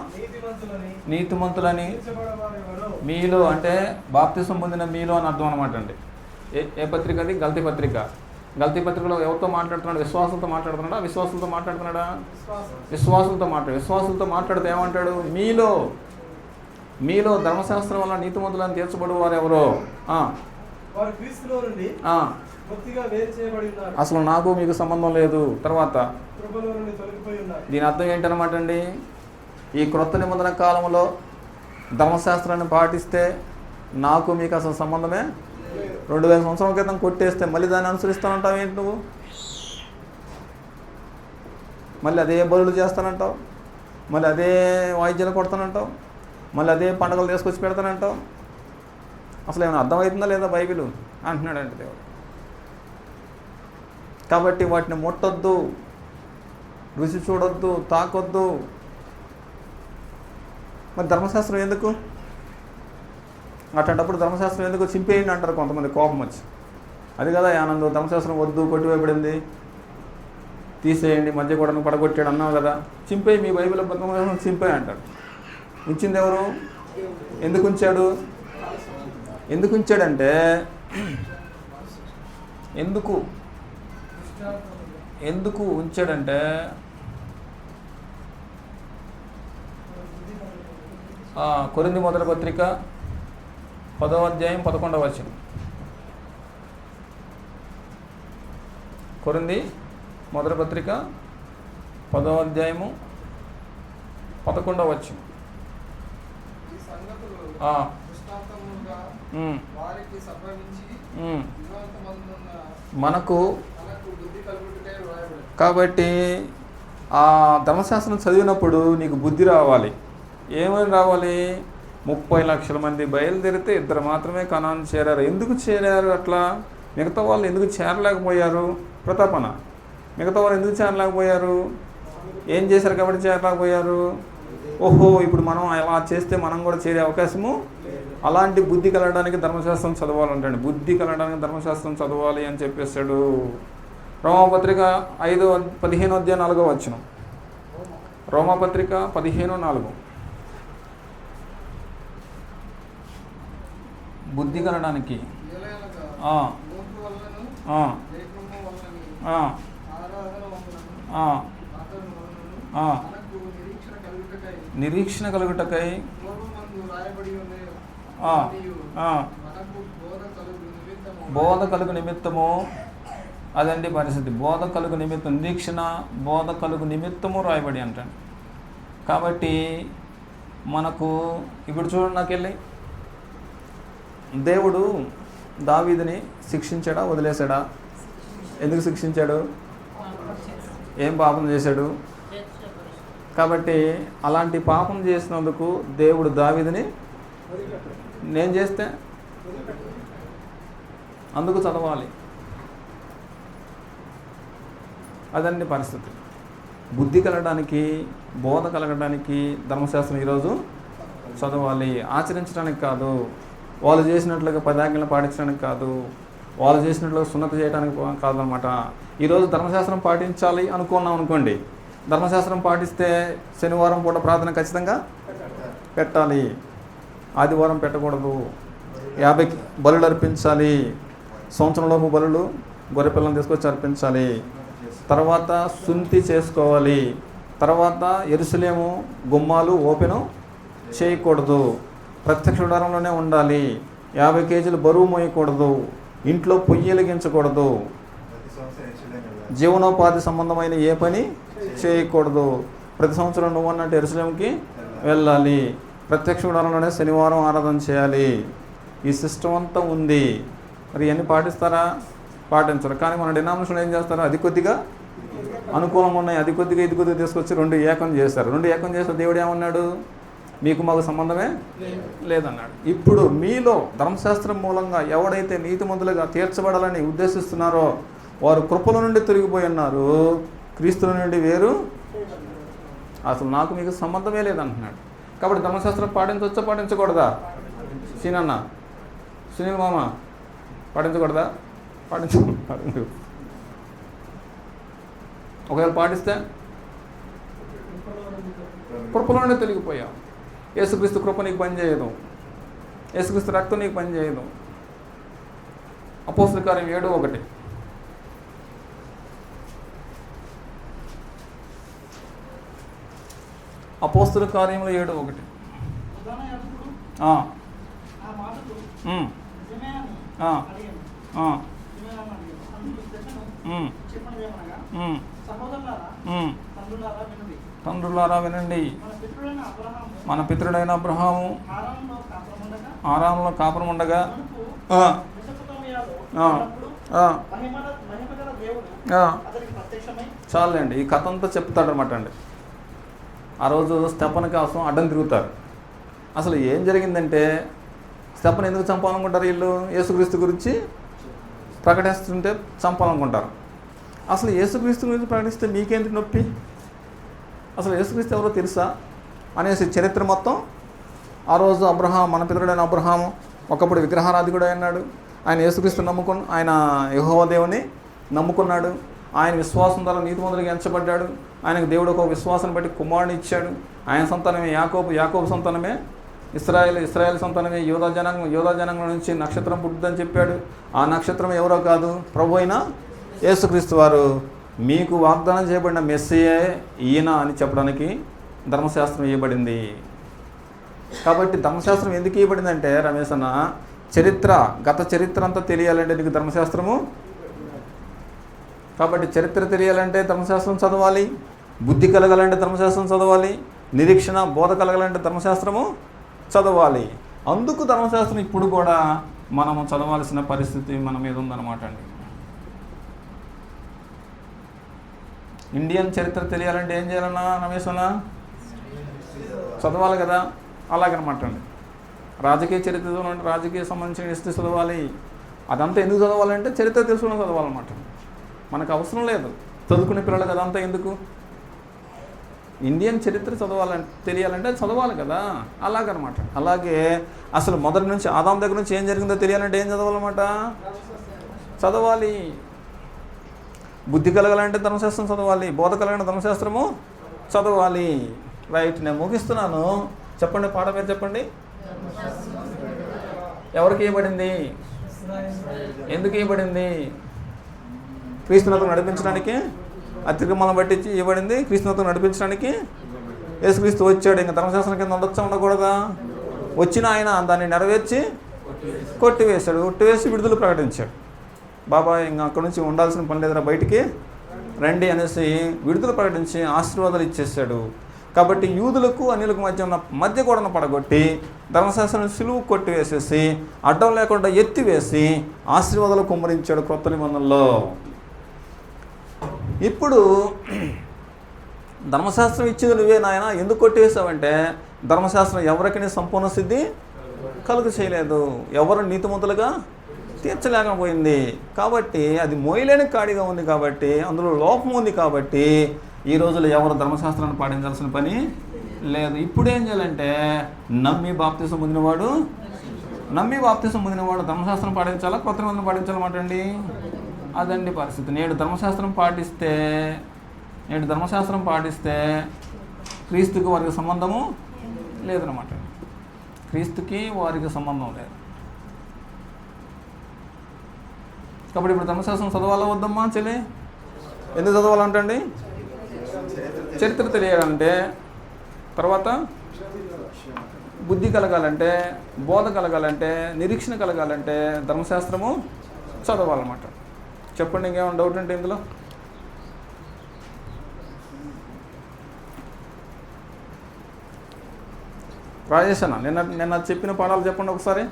నీతిమంతులని, మీలో అంటే బాప్తిసం పొందిన మీలో అని అర్థం అనమాట అండి. ఏ పత్రిక అది? గలతీ పత్రిక. గలతీ పత్రికలో ఎవరితో మాట్లాడుతున్నాడు? విశ్వాసులతో మాట్లాడుతున్నాడా? విశ్వాసులతో మాట్లాడితే ఏమంటాడు? మీలో ధర్మశాస్త్రం వల్ల నీతిమంతులను తీర్చబడు వారు ఎవరో అసలు నాకు మీకు సంబంధం లేదు. తర్వాత దీని అర్థం ఏంటనమాట అండి? ఈ క్రొత్త నిబంధన కాలంలో ధర్మశాస్త్రాన్ని పాటిస్తే నాకు మీకు అసలు సంబంధమే. 2000 సంవత్సరాల క్రితం కొట్టేస్తే మళ్ళీ దాన్ని అనుసరిస్తానంటావు ఏంటి నువ్వు? మళ్ళీ అదే బలులు చేస్తానంటావు, మళ్ళీ అదే వాయిద్యాలు కొడతానంటావు, మళ్ళీ అదే పండుగలు తీసుకొచ్చి పెడతానంటావు. అసలు ఏమైనా అర్థమవుతుందా లేదా బైబిల్ అంటున్నాడంటే దేవుడు. కాబట్టి వాటిని ముట్టొద్దు, రుచి చూడొద్దు, తాకొద్దు. మరి ధర్మశాస్త్రం ఎందుకు? అట్లాంటప్పుడు ధర్మశాస్త్రం ఎందుకు చింపేయండి అంటారు కొంతమంది కోపం వచ్చి. అది కదా ఆనందం. ధర్మశాస్త్రం వద్దు, కొట్టివేయబడింది, తీసేయండి, మధ్య కూడా పడగొట్టాడు అన్నావు కదా, చింపేయి, మీ బైబిల్ ధర్మశాస్త్రం చింపేయి అంటాడు. ఉంచింది ఎవరు? ఎందుకు ఉంచాడు? ఎందుకు ఉంచాడంటే ఎందుకు ఉంచాడంటే కొరింథీ మొదటి పత్రిక 10వ అధ్యాయం 11వ వచనం. కొరింథీ మొదటి పత్రిక 10వ అధ్యాయము 11వ వచనం. మనకు కాబట్టి ఆ ధర్మశాస్త్రం చదివినప్పుడు నీకు బుద్ధి రావాలి. ఏమని రావాలి? 30 లక్షల మంది బయలుదేరితే 2 మాత్రమే కనాను చేరారు. ఎందుకు చేరారు అట్లా? మిగతా వాళ్ళు ఎందుకు చేరలేకపోయారు? ప్రతాపన మిగతా వాళ్ళు ఎందుకు చేరలేకపోయారు? ఏం చేశారు కాబట్టి చేరలేకపోయారు? ఓహో, ఇప్పుడు మనం అలా చేస్తే మనం కూడా చేరే అవకాశము. అలాంటి బుద్ధి కలగడానికి ధర్మశాస్త్రం చదవాలంటాడు. బుద్ధి కలగడానికి ధర్మశాస్త్రం చదవాలి అని చెప్పేశాడు. రోమాపత్రిక 15వ అధ్యాయం 4వ వచనం. రోమాపత్రిక 15:4. బుద్ధి కలగడానికి నిరీక్షణ కలుగుటకై బోధ కలుగు నిమిత్తము. అదండి పరిస్థితి. బోధ కలుగు నిమిత్తం, నిరీక్షణ బోధ కలుగు నిమిత్తము రాయబడి అంటాడు. కాబట్టి మనకు ఇప్పుడు చూడండి, నాకెళ్ళి దేవుడు దావీదుని శిక్షించాడా వదిలేశాడా? ఎందుకు శిక్షించాడు? ఏం పాపం చేశాడు? కాబట్టి అలాంటి పాపం చేసినందుకు దేవుడు దావీదుని నేను చేస్తే అందుకు చదవాలి. అదండి పరిస్థితి. బుద్ధి కలగడానికి, బోధ కలగడానికి ధర్మశాస్త్రం ఈరోజు చదవాలి. ఆచరించడానికి కాదు, వాళ్ళు చేసినట్లుగా 10 ఆజ్ఞలు పాటించడానికి కాదు, వాళ్ళు చేసినట్లుగా సున్నతి చేయడానికి కాదనమాట. ఈరోజు ధర్మశాస్త్రం పాటించాలి అనుకున్నాం అనుకోండి, ధర్మశాస్త్రం పాటిస్తే శనివారం పూట ప్రార్థన ఖచ్చితంగా పెట్టాలి, ఆదివారం పెట్టకూడదు, 50 బలులు అర్పించాలి, సంవత్సరంలోపు బలులు గొర్రెపిల్లని తీసుకొచ్చి అర్పించాలి, తర్వాత శుంఠి చేసుకోవాలి, తర్వాత యెరూషలేము గుమ్మాలు ఓపెను చేయకూడదు, ప్రత్యక్ష గుడారంలోనే ఉండాలి, 50 కేజీలు బరువు మోయకూడదు, ఇంట్లో పొయ్యి వెలిగించకూడదు, జీవనోపాధి సంబంధమైన ఏ పని చేయకూడదు, ప్రతి సంవత్సరం నువ్వు అన్నట్టు యెరూషలేముకి వెళ్ళాలి, ప్రత్యక్ష గుడారంలోనే శనివారం ఆరాధన చేయాలి. ఈ సిస్టమ్ అంతా ఉంది. మరి ఇవన్నీ పాటిస్తారా? పాటించరు. కానీ మన డినామినేషన్ ఏం చేస్తారు? అది కొద్దిగా అనుకూలంగా ఉన్నాయి, అది కొద్దిగా ఇది కొద్దిగా తీసుకొచ్చి 2 ఏకం చేస్తారు. 2 ఏకం చేస్తే దేవుడు ఏమన్నాడు? మీకు మాకు సంబంధమే లేదన్నాడు. ఇప్పుడు మీలో ధర్మశాస్త్రం మూలంగా ఎవడైతే నీతిమంతులుగా తీర్చబడాలని ఉద్దేశిస్తున్నారో వారు కృపల నుండి తొలగిపోయి ఉన్నారు, క్రీస్తుల నుండి వేరు అసలు నాకు మీకు సంబంధమే లేదంటున్నాడు. కాబట్టి ధర్మశాస్త్రం పాటించవచ్చా పాటించకూడదా? సీనన్న, సునీల్ మామ, పాటించకూడదా? పాటించు. ఒకవేళ పాటిస్తే కృపలో నుండి తొలగిపోయావు. యేసుక్రీస్తు కృప నీకు పని చేయదు, యేసుక్రీస్తు రక్తం నీకు పని చేయదు. అపోస్తల కార్యం 7:1. అపోస్తల కార్యంలో 7:1. తండ్రులారా వినండి, మన పితరుడైన అబ్రహాము ఆరాంలో కాపురం ఉండగా చాలండి, ఈ కథ అంతా చెప్తాడనమాట అండి. ఆ రోజు స్తెఫను కోసం అడ్డం తిరుగుతారు. అసలు ఏం జరిగిందంటే, స్తెఫను ఎందుకు చంపాలనుకుంటారు వీళ్ళు? యేసుక్రీస్తు గురించి ప్రకటిస్తుంటే చంపాలనుకుంటారు. అసలు యేసుక్రీస్తు గురించి ప్రకటిస్తే మీకేంటి నొప్పి? అసలు యేసుక్రీస్తు ఎవరో తెలుసా అనేసి చరిత్ర మొత్తం. ఆ రోజు మన పితరుడైన అబ్రహాము ఒకప్పుడు విగ్రహారాధికుడు అన్నాడు. ఆయన యేసుక్రీస్తు ఆయన యెహోవా దేవుని నమ్ముకున్నాడు. ఆయన విశ్వాసం ద్వారా నీతిమంతుడిగా ఎంచబడ్డాడు. ఆయనకు దేవుడు ఒక విశ్వాసాన్ని బట్టి కుమారుని ఇచ్చాడు. ఆయన సంతానమే యాకోబు సంతానమే ఇశ్రాయేల్ సంతానమే యోధా జనాంగం నుంచి నక్షత్రం పుట్టుదని చెప్పాడు. ఆ నక్షత్రం ఎవరో కాదు, ప్రభు అయిన యేసుక్రీస్తు వారు. మీకు వాగ్దానం చేయబడిన మెస్సియే ఈయన అని చెప్పడానికి ధర్మశాస్త్రం ఇవ్వబడింది. కాబట్టి ధర్మశాస్త్రం ఎందుకు ఇవ్వబడిందంటే రమేష్ అన్న, గత చరిత్ర అంతా తెలియాలంటే నీకు ధర్మశాస్త్రము. కాబట్టి చరిత్ర తెలియాలంటే ధర్మశాస్త్రం చదవాలి, బుద్ధి కలగాలంటే ధర్మశాస్త్రం చదవాలి, నిరీక్షణ బోధ కలగాలంటే ధర్మశాస్త్రము చదవాలి. అందుకు ధర్మశాస్త్రం ఇప్పుడు కూడా మనము చదవాల్సిన పరిస్థితి మన మీద ఉందన్నమాట అండి. ఇండియన్ చరిత్ర తెలియాలంటే ఏం చేయాలన్నా రమేశన్న? చదవాలి కదా. అలాగనమాట అండి. రాజకీయ చరిత్ర చదవాలంటే రాజకీయ సంబంధించిన హిస్టరీ చదవాలి. అదంతా ఎందుకు చదవాలంటే చరిత్ర తెలుసుకుని చదవాలన్నమాట. మనకు అవసరం లేదు చదువుకునే పిల్లలకు అదంతా ఎందుకు. ఇండియన్ చరిత్ర తెలియాలంటే చదవాలి కదా. అలాగనమాట. అలాగే అసలు మొదటి నుంచి ఆదాం దగ్గర నుంచి ఏం జరిగిందో తెలియాలంటే ఏం చదవాలన్నమాట? చదవాలి. బుద్ధి కలగాలంటే ధర్మశాస్త్రం చదవాలి, బోధ కలగాలంటే ధర్మశాస్త్రము చదవాలి. రైట్, నేను ముగిస్తున్నాను. చెప్పండి, పాట పేరు చెప్పండి. ఎవరికి ఇవ్వబడింది? ఎందుకు ఇవ్వబడింది? క్రీస్తునతను నడిపించడానికి, అతిక్రమలను బట్టించి ఇవ్వబడింది. క్రీస్తునతను నడిపించడానికి యేసుక్రీస్తు వచ్చాడు. ఇంకా ధర్మశాస్త్రం కింద ఉండొచ్చా, ఉండకూడదా? వచ్చిన ఆయన దాన్ని నెరవేర్చి కొట్టివేశాడు. కొట్టివేసి విడుదల ప్రకటించాడు. బాబా ఇంకా అక్కడి నుంచి ఉండాల్సిన పని లేదురా, బయటికి రండి అనేసి విడుదల ప్రకటించి ఆశీర్వాదాలు ఇచ్చేసాడు. కాబట్టి యూదులకు అన్యులకు మధ్య గోడను పడగొట్టి ధర్మశాస్త్రం సిలువు కొట్టివేసేసి అడ్డం లేకుండా ఎత్తివేసి ఆశీర్వాదాలు కుమ్మరించాడు కొత్త నిబంధనలో. ఇప్పుడు ధర్మశాస్త్రం ఇచ్చేది నువ్వే నాయన, ఎందుకు కొట్టివేసావంటే ధర్మశాస్త్రం ఎవరికి సంపూర్ణ సిద్ధి కలుగు చేయలేదు, ఎవరు నీతిమంతులుగా తీర్చలేకపోయింది. కాబట్టి అది మోయలేని కాడిగా ఉంది. కాబట్టి అందులో లోపం ఉంది. కాబట్టి ఈ రోజుల్లో ఎవరు ధర్మశాస్త్రాన్ని పాటించాల్సిన పని లేదు. ఇప్పుడు ఏం చేయాలంటే నమ్మి బాప్తిసం పొందినవాడు ధర్మశాస్త్రం పాటించాలా, కొత్త నిబంధన పాటించాలన్నమాట అండి. అదండి పరిస్థితి. నేడు ధర్మశాస్త్రం పాటిస్తే క్రీస్తుకి వారికి సంబంధము లేదన్నమాట. క్రీస్తుకి వారికి సంబంధం లేదు. కాబట్టి ఇప్పుడు ధర్మశాస్త్రం చదవాలా వద్దమ్మా చెల్లి? ఎందుకు చదవాలంటండి? చరిత్ర తెలియాలంటే, తర్వాత బుద్ధి కలగాలంటే, బోధ కలగాలంటే, నిరీక్షణ కలగాలంటే ధర్మశాస్త్రము చదవాలన్నమాట. చెప్పండి, ఇంకేమైనా డౌట్ అంటే ఇందులో? రాజేష్ అన్న, నిన్న చెప్పిన పాఠాలు చెప్పండి ఒకసారి.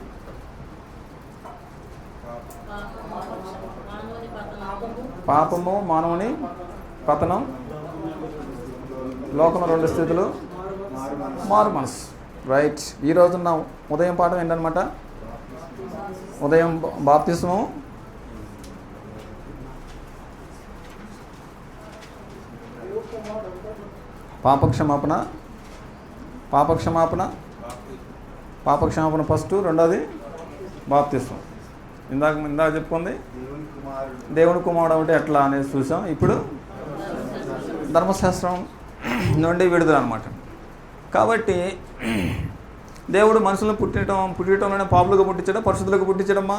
పాపము, మానవుని పతనం, లోకంలో 2 స్థితులు, మారు మనసు. రైట్. ఈరోజు నా ఉదయం పాఠం ఏంటనమాట? ఉదయం బాప్తిస్మము, పాపక్షమాపణ ఫస్ట్, రెండోది బాప్తిస్మం. ఇందాక చెప్పుకుంది దేవుని కుమారుడు అంటే ఎట్లా అనేది చూసాం. ఇప్పుడు ధర్మశాస్త్రం నుండి విడుదల అనమాట. కాబట్టి దేవుడు మనుషులను పుట్టడంలోనే పాపులుగా పుట్టించాడు, పరిశుద్ధులుగా పుట్టించాడమ్మా?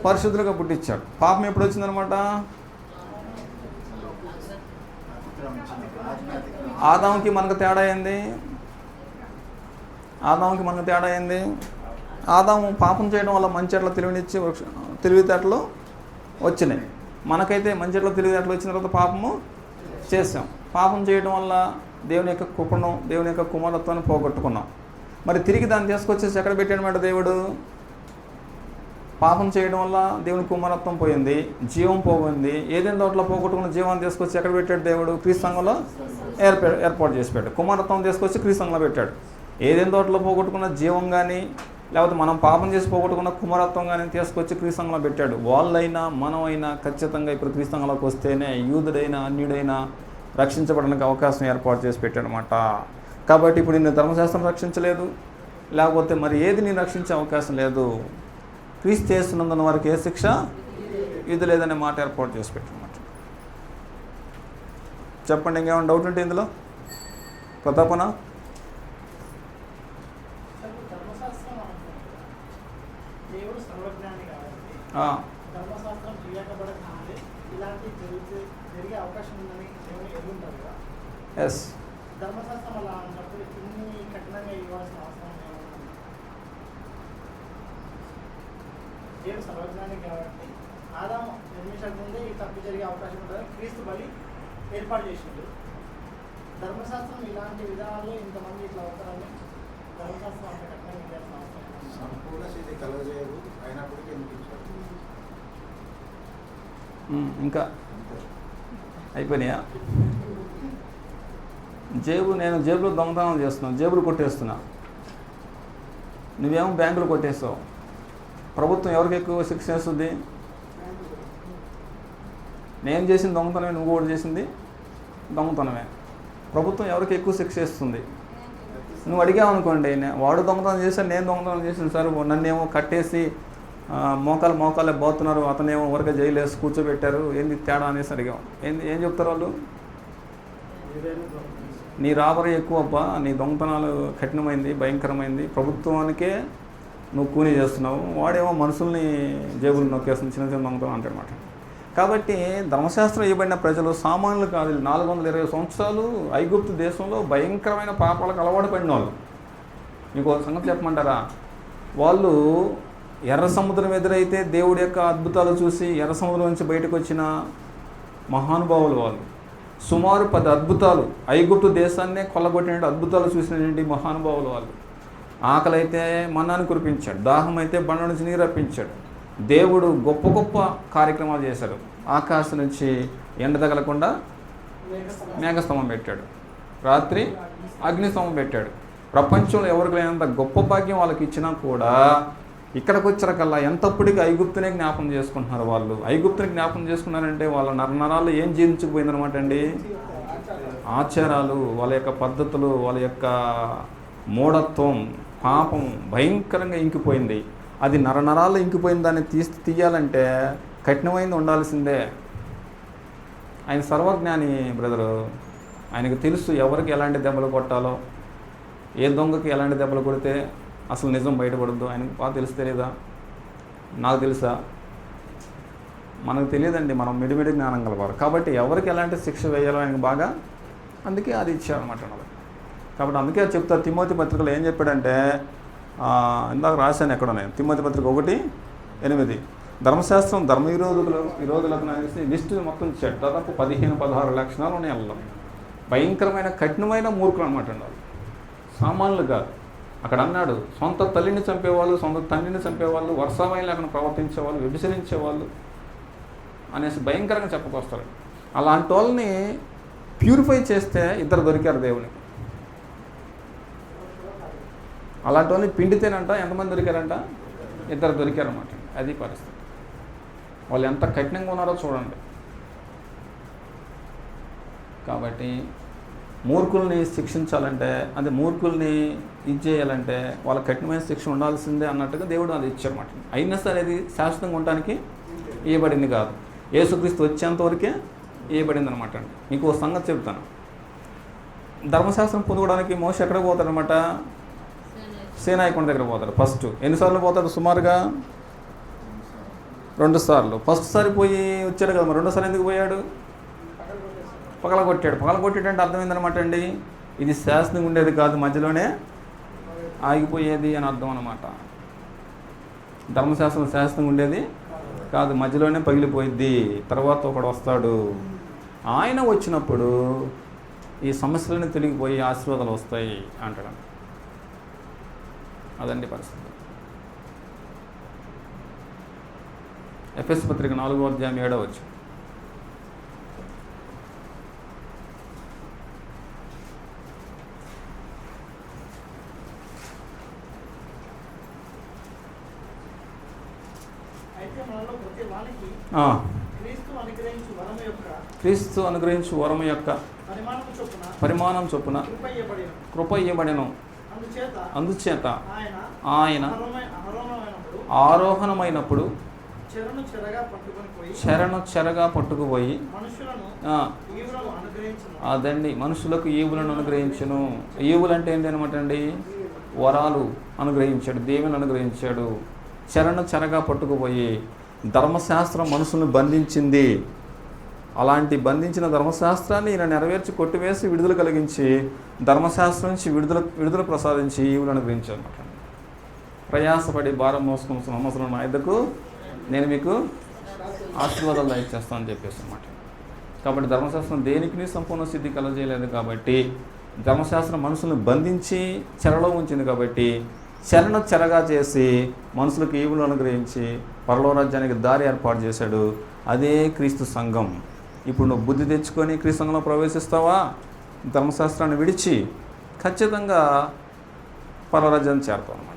పరిశుద్ధులుగా పుట్టించాడు. పాపం ఎప్పుడు వచ్చిందనమాట? ఆదాముకి మనకు తేడా ఏంది? ఆదాము పాపం చేయడం వల్ల మంచి చెట్ల తెలివితేటలు వచ్చినాయి. మనకైతే మంచి చెట్ల తెలివితేటలు వచ్చిన తర్వాత పాపము చేసాం. పాపం చేయడం వల్ల దేవుని యొక్క కృపను, దేవుని యొక్క కుమారత్వాన్ని పోగొట్టుకున్నాం. మరి తిరిగి దాన్ని తీసుకొచ్చేసి ఎక్కడ పెట్టాడన్నమాట దేవుడు? పాపం చేయడం వల్ల దేవుని కుమారత్వం పోయింది, జీవం పోయింది. ఏదైనా తోటలో పోగొట్టుకున్న జీవాన్ని తీసుకొచ్చి ఎక్కడ పెట్టాడు దేవుడు? క్రీస్తు సంఘంలో ఏర్పాటు చేసి పెట్టాడు. కుమారత్వం తీసుకొచ్చి క్రీస్తు సంఘంలో పెట్టాడు. ఏదైనా తోటలో పోగొట్టుకున్న జీవం కానీ, లేకపోతే మనం పాపం చేసి పోగొట్టుకున్న కుమారత్వం కానీ తీసుకొచ్చి క్రీస్తు సంఘంలో పెట్టాడు. వాళ్ళైనా మనమైనా ఖచ్చితంగా ఇప్పుడు క్రీస్తు సంఘంలోకి వస్తేనే యూదుడైనా అన్యుడైనా రక్షించబడడానికి అవకాశం ఏర్పాటు చేసి పెట్టాడు అనమాట. కాబట్టి ఇప్పుడు నిన్ను ధర్మశాస్త్రం రక్షించలేదు, లేకపోతే మరి ఏది నేను రక్షించే అవకాశం లేదు. క్రీస్తు చేస్తున్నందున వారికి ఏ శిక్ష ఇది లేదనే మాట ఏర్పాటు చేసి పెట్టానమాట. చెప్పండి, ఇంకేమైనా డౌట్ ఉంటే ఇందులో? ప్రతాపన ధర్మశాస్త్రం చేయకపోవడానికి ఇలాంటి జరిగే అవకాశం ఉందని ఎదుగుంటారు కదా. ఎస్. ధర్మశాస్త్రం అలా అన్నప్పుడు ఇన్ని కఠినంగా ఇవ్వాల్సిన అవసరం ఏమన్నా? దేవుడు సర్వజ్ఞాని కాబట్టి ఆదాము నిర్మించక ముందే ఈ తప్పు జరిగే అవకాశం ఉంటుంది. క్రీస్తు బలి ఏర్పాటు చేసిండు. ధర్మశాస్త్రం ఇలాంటి విధానాల్లో ఇంతమంది ఇట్లా అవుతారని ధర్మశాస్త్రం అంత కఠినంగా ఇవ్వాల్సిన అవసరం సంపూర్ణ స్థితి కలగజేయరు అయినప్పటికీ ఎందుకు ఇచ్చారు? ఇంకా అయిపోయినాయా? నేను జేబులో దొంగతనం చేస్తున్నాను, జేబులు కొట్టేస్తున్నా. నువ్వేమో బ్యాంకులు కొట్టేస్తావు. ప్రభుత్వం ఎవరికి ఎక్కువ శిక్ష చేస్తుంది? నేను చేసిన దొంగతనమే, నువ్వు కూడా చేసింది దొంగతనమే. ప్రభుత్వం ఎవరికి ఎక్కువ శిక్ష ఇస్తుంది? నువ్వు అడిగావనుకోండి, వాడు దొంగతనం చేశాను, నేను దొంగతనం చేశాను సార్, నన్నేమో కట్టేసి మోకాలే పోతున్నారు, అతనేమో ఊరక జైలు వేసి కూర్చోబెట్టారు, ఏంది తేడా అనేసి అడిగాం. ఏం చెప్తారు వాళ్ళు? నీ రాబరీ ఎక్కువ అబ్బా, నీ దొంగతనాలు కఠినమైంది, భయంకరమైంది, ప్రభుత్వానికే నువ్వు కూనీ చేస్తున్నావు, వాడేమో మనుషుల్ని జేబులు నొక్కేస్తుంది, చిన్న చిన్న దొంగతనం అంటాడనమాట. కాబట్టి ధర్మశాస్త్రం ఇవ్వబడిన ప్రజలు సామాన్యులు కాదు. 420 సంవత్సరాలు ఐగుప్తు దేశంలో భయంకరమైన పాపాలకు అలవాటు పడిన వాళ్ళు. మీకు ఒక సంగతి చెప్పమంటారా? వాళ్ళు ఎర్ర సముద్రం ఎదురైతే దేవుడి యొక్క అద్భుతాలు చూసి ఎర్ర సముద్రం నుంచి బయటకు వచ్చిన మహానుభావులు వాళ్ళు. సుమారు 10 అద్భుతాలు, ఐగుప్తు దేశాన్నే కొల్లగొట్టిన అద్భుతాలు చూసినటువంటి మహానుభావులు వాళ్ళు. ఆకలి అయితే మన్నాను కురిపించాడు, దాహం అయితే బండ నుంచి నీరు రప్పించాడు. దేవుడు గొప్ప గొప్ప కార్యక్రమాలు చేశాడు. ఆకాశం నుంచి ఎండ తగలకుండా మేఘస్తంభం పెట్టాడు, రాత్రి అగ్నిస్తంభం పెట్టాడు. ప్రపంచంలో ఎవరికి లేనంత గొప్ప భాగ్యం వాళ్ళకి ఇచ్చినా కూడా ఇక్కడికి వచ్చారకల్లా ఎంతప్పటికీ ఐగుప్తునే జ్ఞాపకం చేసుకుంటున్నారు వాళ్ళు. ఐగుప్తుని జ్ఞాపకం చేసుకున్నారంటే వాళ్ళ నరనరాలు ఏం జీర్ణించుకుపోయిందనమాట అండి? ఆచారాలు, వాళ్ళ యొక్క పద్ధతులు, వాళ్ళ యొక్క మూఢత్వం, పాపం భయంకరంగా ఇంకిపోయింది. అది నరనరాలు ఇంకిపోయిన దాన్ని తీయాలంటే కఠినమైంది ఉండాల్సిందే. ఆయన సర్వజ్ఞాని బ్రదరు. ఆయనకు తెలుసు ఎవరికి ఎలాంటి దెబ్బలు కొట్టాలో, ఏ దొంగకి ఎలాంటి దెబ్బలు కొడితే అసలు నిజం బయటపడద్దు ఆయనకు బాగా తెలుసు. తెలీదా? నాకు తెలుసా? మనకు తెలియదండి, మనం మిడిమిడి జ్ఞానం కలవారు. కాబట్టి ఎవరికి ఎలాంటి శిక్ష వేయాలో ఆయనకు బాగా, అందుకే అది ఇచ్చారన్నమాట. కాబట్టి అందుకే చెప్తారు తిమోతి పత్రికలో ఏం చెప్పాడంటే, ఇందాక రాశాను ఎక్కడ నేను, తిమోతి పత్రిక 1:8 ధర్మశాస్త్రం ధర్మ విరోధులకు అనేసి లిస్టు మొత్తం ఇచ్చాడు. దాదాపు 15-16 లక్షణాలు ఉన్నాయి అందులో. భయంకరమైన కఠినమైన మూర్ఖులు అనమాట అండి. సామాన్యులు కాదు. అక్కడ అన్నాడు, సొంత తల్లిని చంపేవాళ్ళు, సొంత తండ్రిని చంపేవాళ్ళు, వర్షావాయిని లేకుండా ప్రవర్తించేవాళ్ళు, వ్యభిచరించేవాళ్ళు అనేసి భయంకరంగా చెప్పుకొస్తారు. అలాంటి వాళ్ళని ప్యూరిఫై చేస్తే 2 దొరికారు దేవునికి. అలాంటి వాళ్ళని పిండితేనంట ఎంతమంది దొరికారంట? 2 దొరికారన్నమాట. అది పరిస్థితి. వాళ్ళు ఎంత కఠినంగా ఉన్నారో చూడండి. కాబట్టి మూర్ఖుల్ని శిక్షించాలంటే, అది మూర్ఖుల్ని ఇది చేయాలంటే వాళ్ళ కఠినమైన శిక్ష ఉండాల్సిందే అన్నట్టుగా దేవుడు అది ఇచ్చారన్నమాట. అయినా సరే అది శాశ్వతంగా ఉండటానికి ఇవ్వబడింది కాదు, యేసుక్రీస్తు వచ్చేంతవరకే ఇవ్వబడింది అనమాట అండి. మీకు ఒక సంగతి చెప్తాను. ధర్మశాస్త్రం పొందుకోవడానికి మోషే ఎక్కడికి పోతాడనమాట? సీనాయి కొండ దగ్గర పోతాడు. ఫస్ట్ ఎన్నిసార్లు పోతాడు? సుమారుగా 2 సార్లు. ఫస్ట్ సారి పోయి వచ్చాడు కదా, మరి 2వ సారి ఎందుకు పోయాడు? పగలగొట్టాడంటే అర్థమైందనమాట అండి. ఇది శాశ్వతంగా ఉండేది కాదు, మధ్యలోనే ఆగిపోయేది అని అర్థం అనమాట. ధర్మశాస్త్రం శాశ్వతంగా ఉండేది కాదు, మధ్యలోనే పగిలిపోయిద్ది. తర్వాత ఒకడు వస్తాడు, ఆయన వచ్చినప్పుడు ఈ సమస్యలన్నీ తొలగిపోయి ఆశీర్వాదాలు వస్తాయి అంటాడు. అదండి పరిస్థితి. ఎఫెసీ పత్రిక 4:7. క్రీస్తు అనుగ్రహించు వరము యొక్క పరిమాణం చొప్పున కృప ఇవ్వబడెను. అందుచేత ఆయన ఆరోహణమైనప్పుడు చెరగా పట్టుకుపోయి అదండి మనుషులకు ఈవులను అనుగ్రహించును. ఈవులు అంటే ఏంటి అనమాట అండి? వరాలు అనుగ్రహించాడు, దేవుని అనుగ్రహించాడు. చెరగా పట్టుకుపోయి ధర్మశాస్త్రం మనుషుల్ని బంధించింది. అలాంటి బంధించిన ధర్మశాస్త్రాన్ని ఈయన నెరవేర్చి కొట్టివేసి విడుదల కలిగించి ధర్మశాస్త్రం నుంచి విడుదల ప్రసాదించి ఈవులను అనుగ్రహించారన్నమాట. ప్రయాసపడి భారం మోసుకున్న సంవత్సరం నా యొద్దకు నేను మీకు ఆశీర్వాదాలు దయచేస్తానని చెప్పేసి అన్నమాట. కాబట్టి ధర్మశాస్త్రం దేనికి సంపూర్ణ సిద్ధి కలగజేయలేదు. కాబట్టి ధర్మశాస్త్రం మనుషులను బంధించి చెరలో ఉంచింది. కాబట్టి చెరను చెరగా చేసి మనుషులకు ఈవులను అనుగ్రహించి పరలోక రాజ్యానికి దారి ఏర్పాటు చేశాడు. అదే క్రీస్తు సంఘం. ఇప్పుడు నువ్వు బుద్ధి తెచ్చుకొని క్రీస్తు సంఘంలో ప్రవేశిస్తావా? ధర్మశాస్త్రాన్ని విడిచి ఖచ్చితంగా పరలోక రాజ్యాన్ని చేరుతావు అన్నమాట.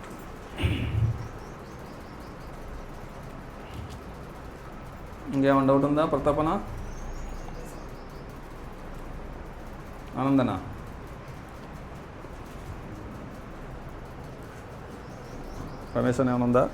ఇంకేమైనా డౌట్ ఉందా ప్రతాపన? ఆనందన? రమేష్ అని ఏమైనా ఉందా?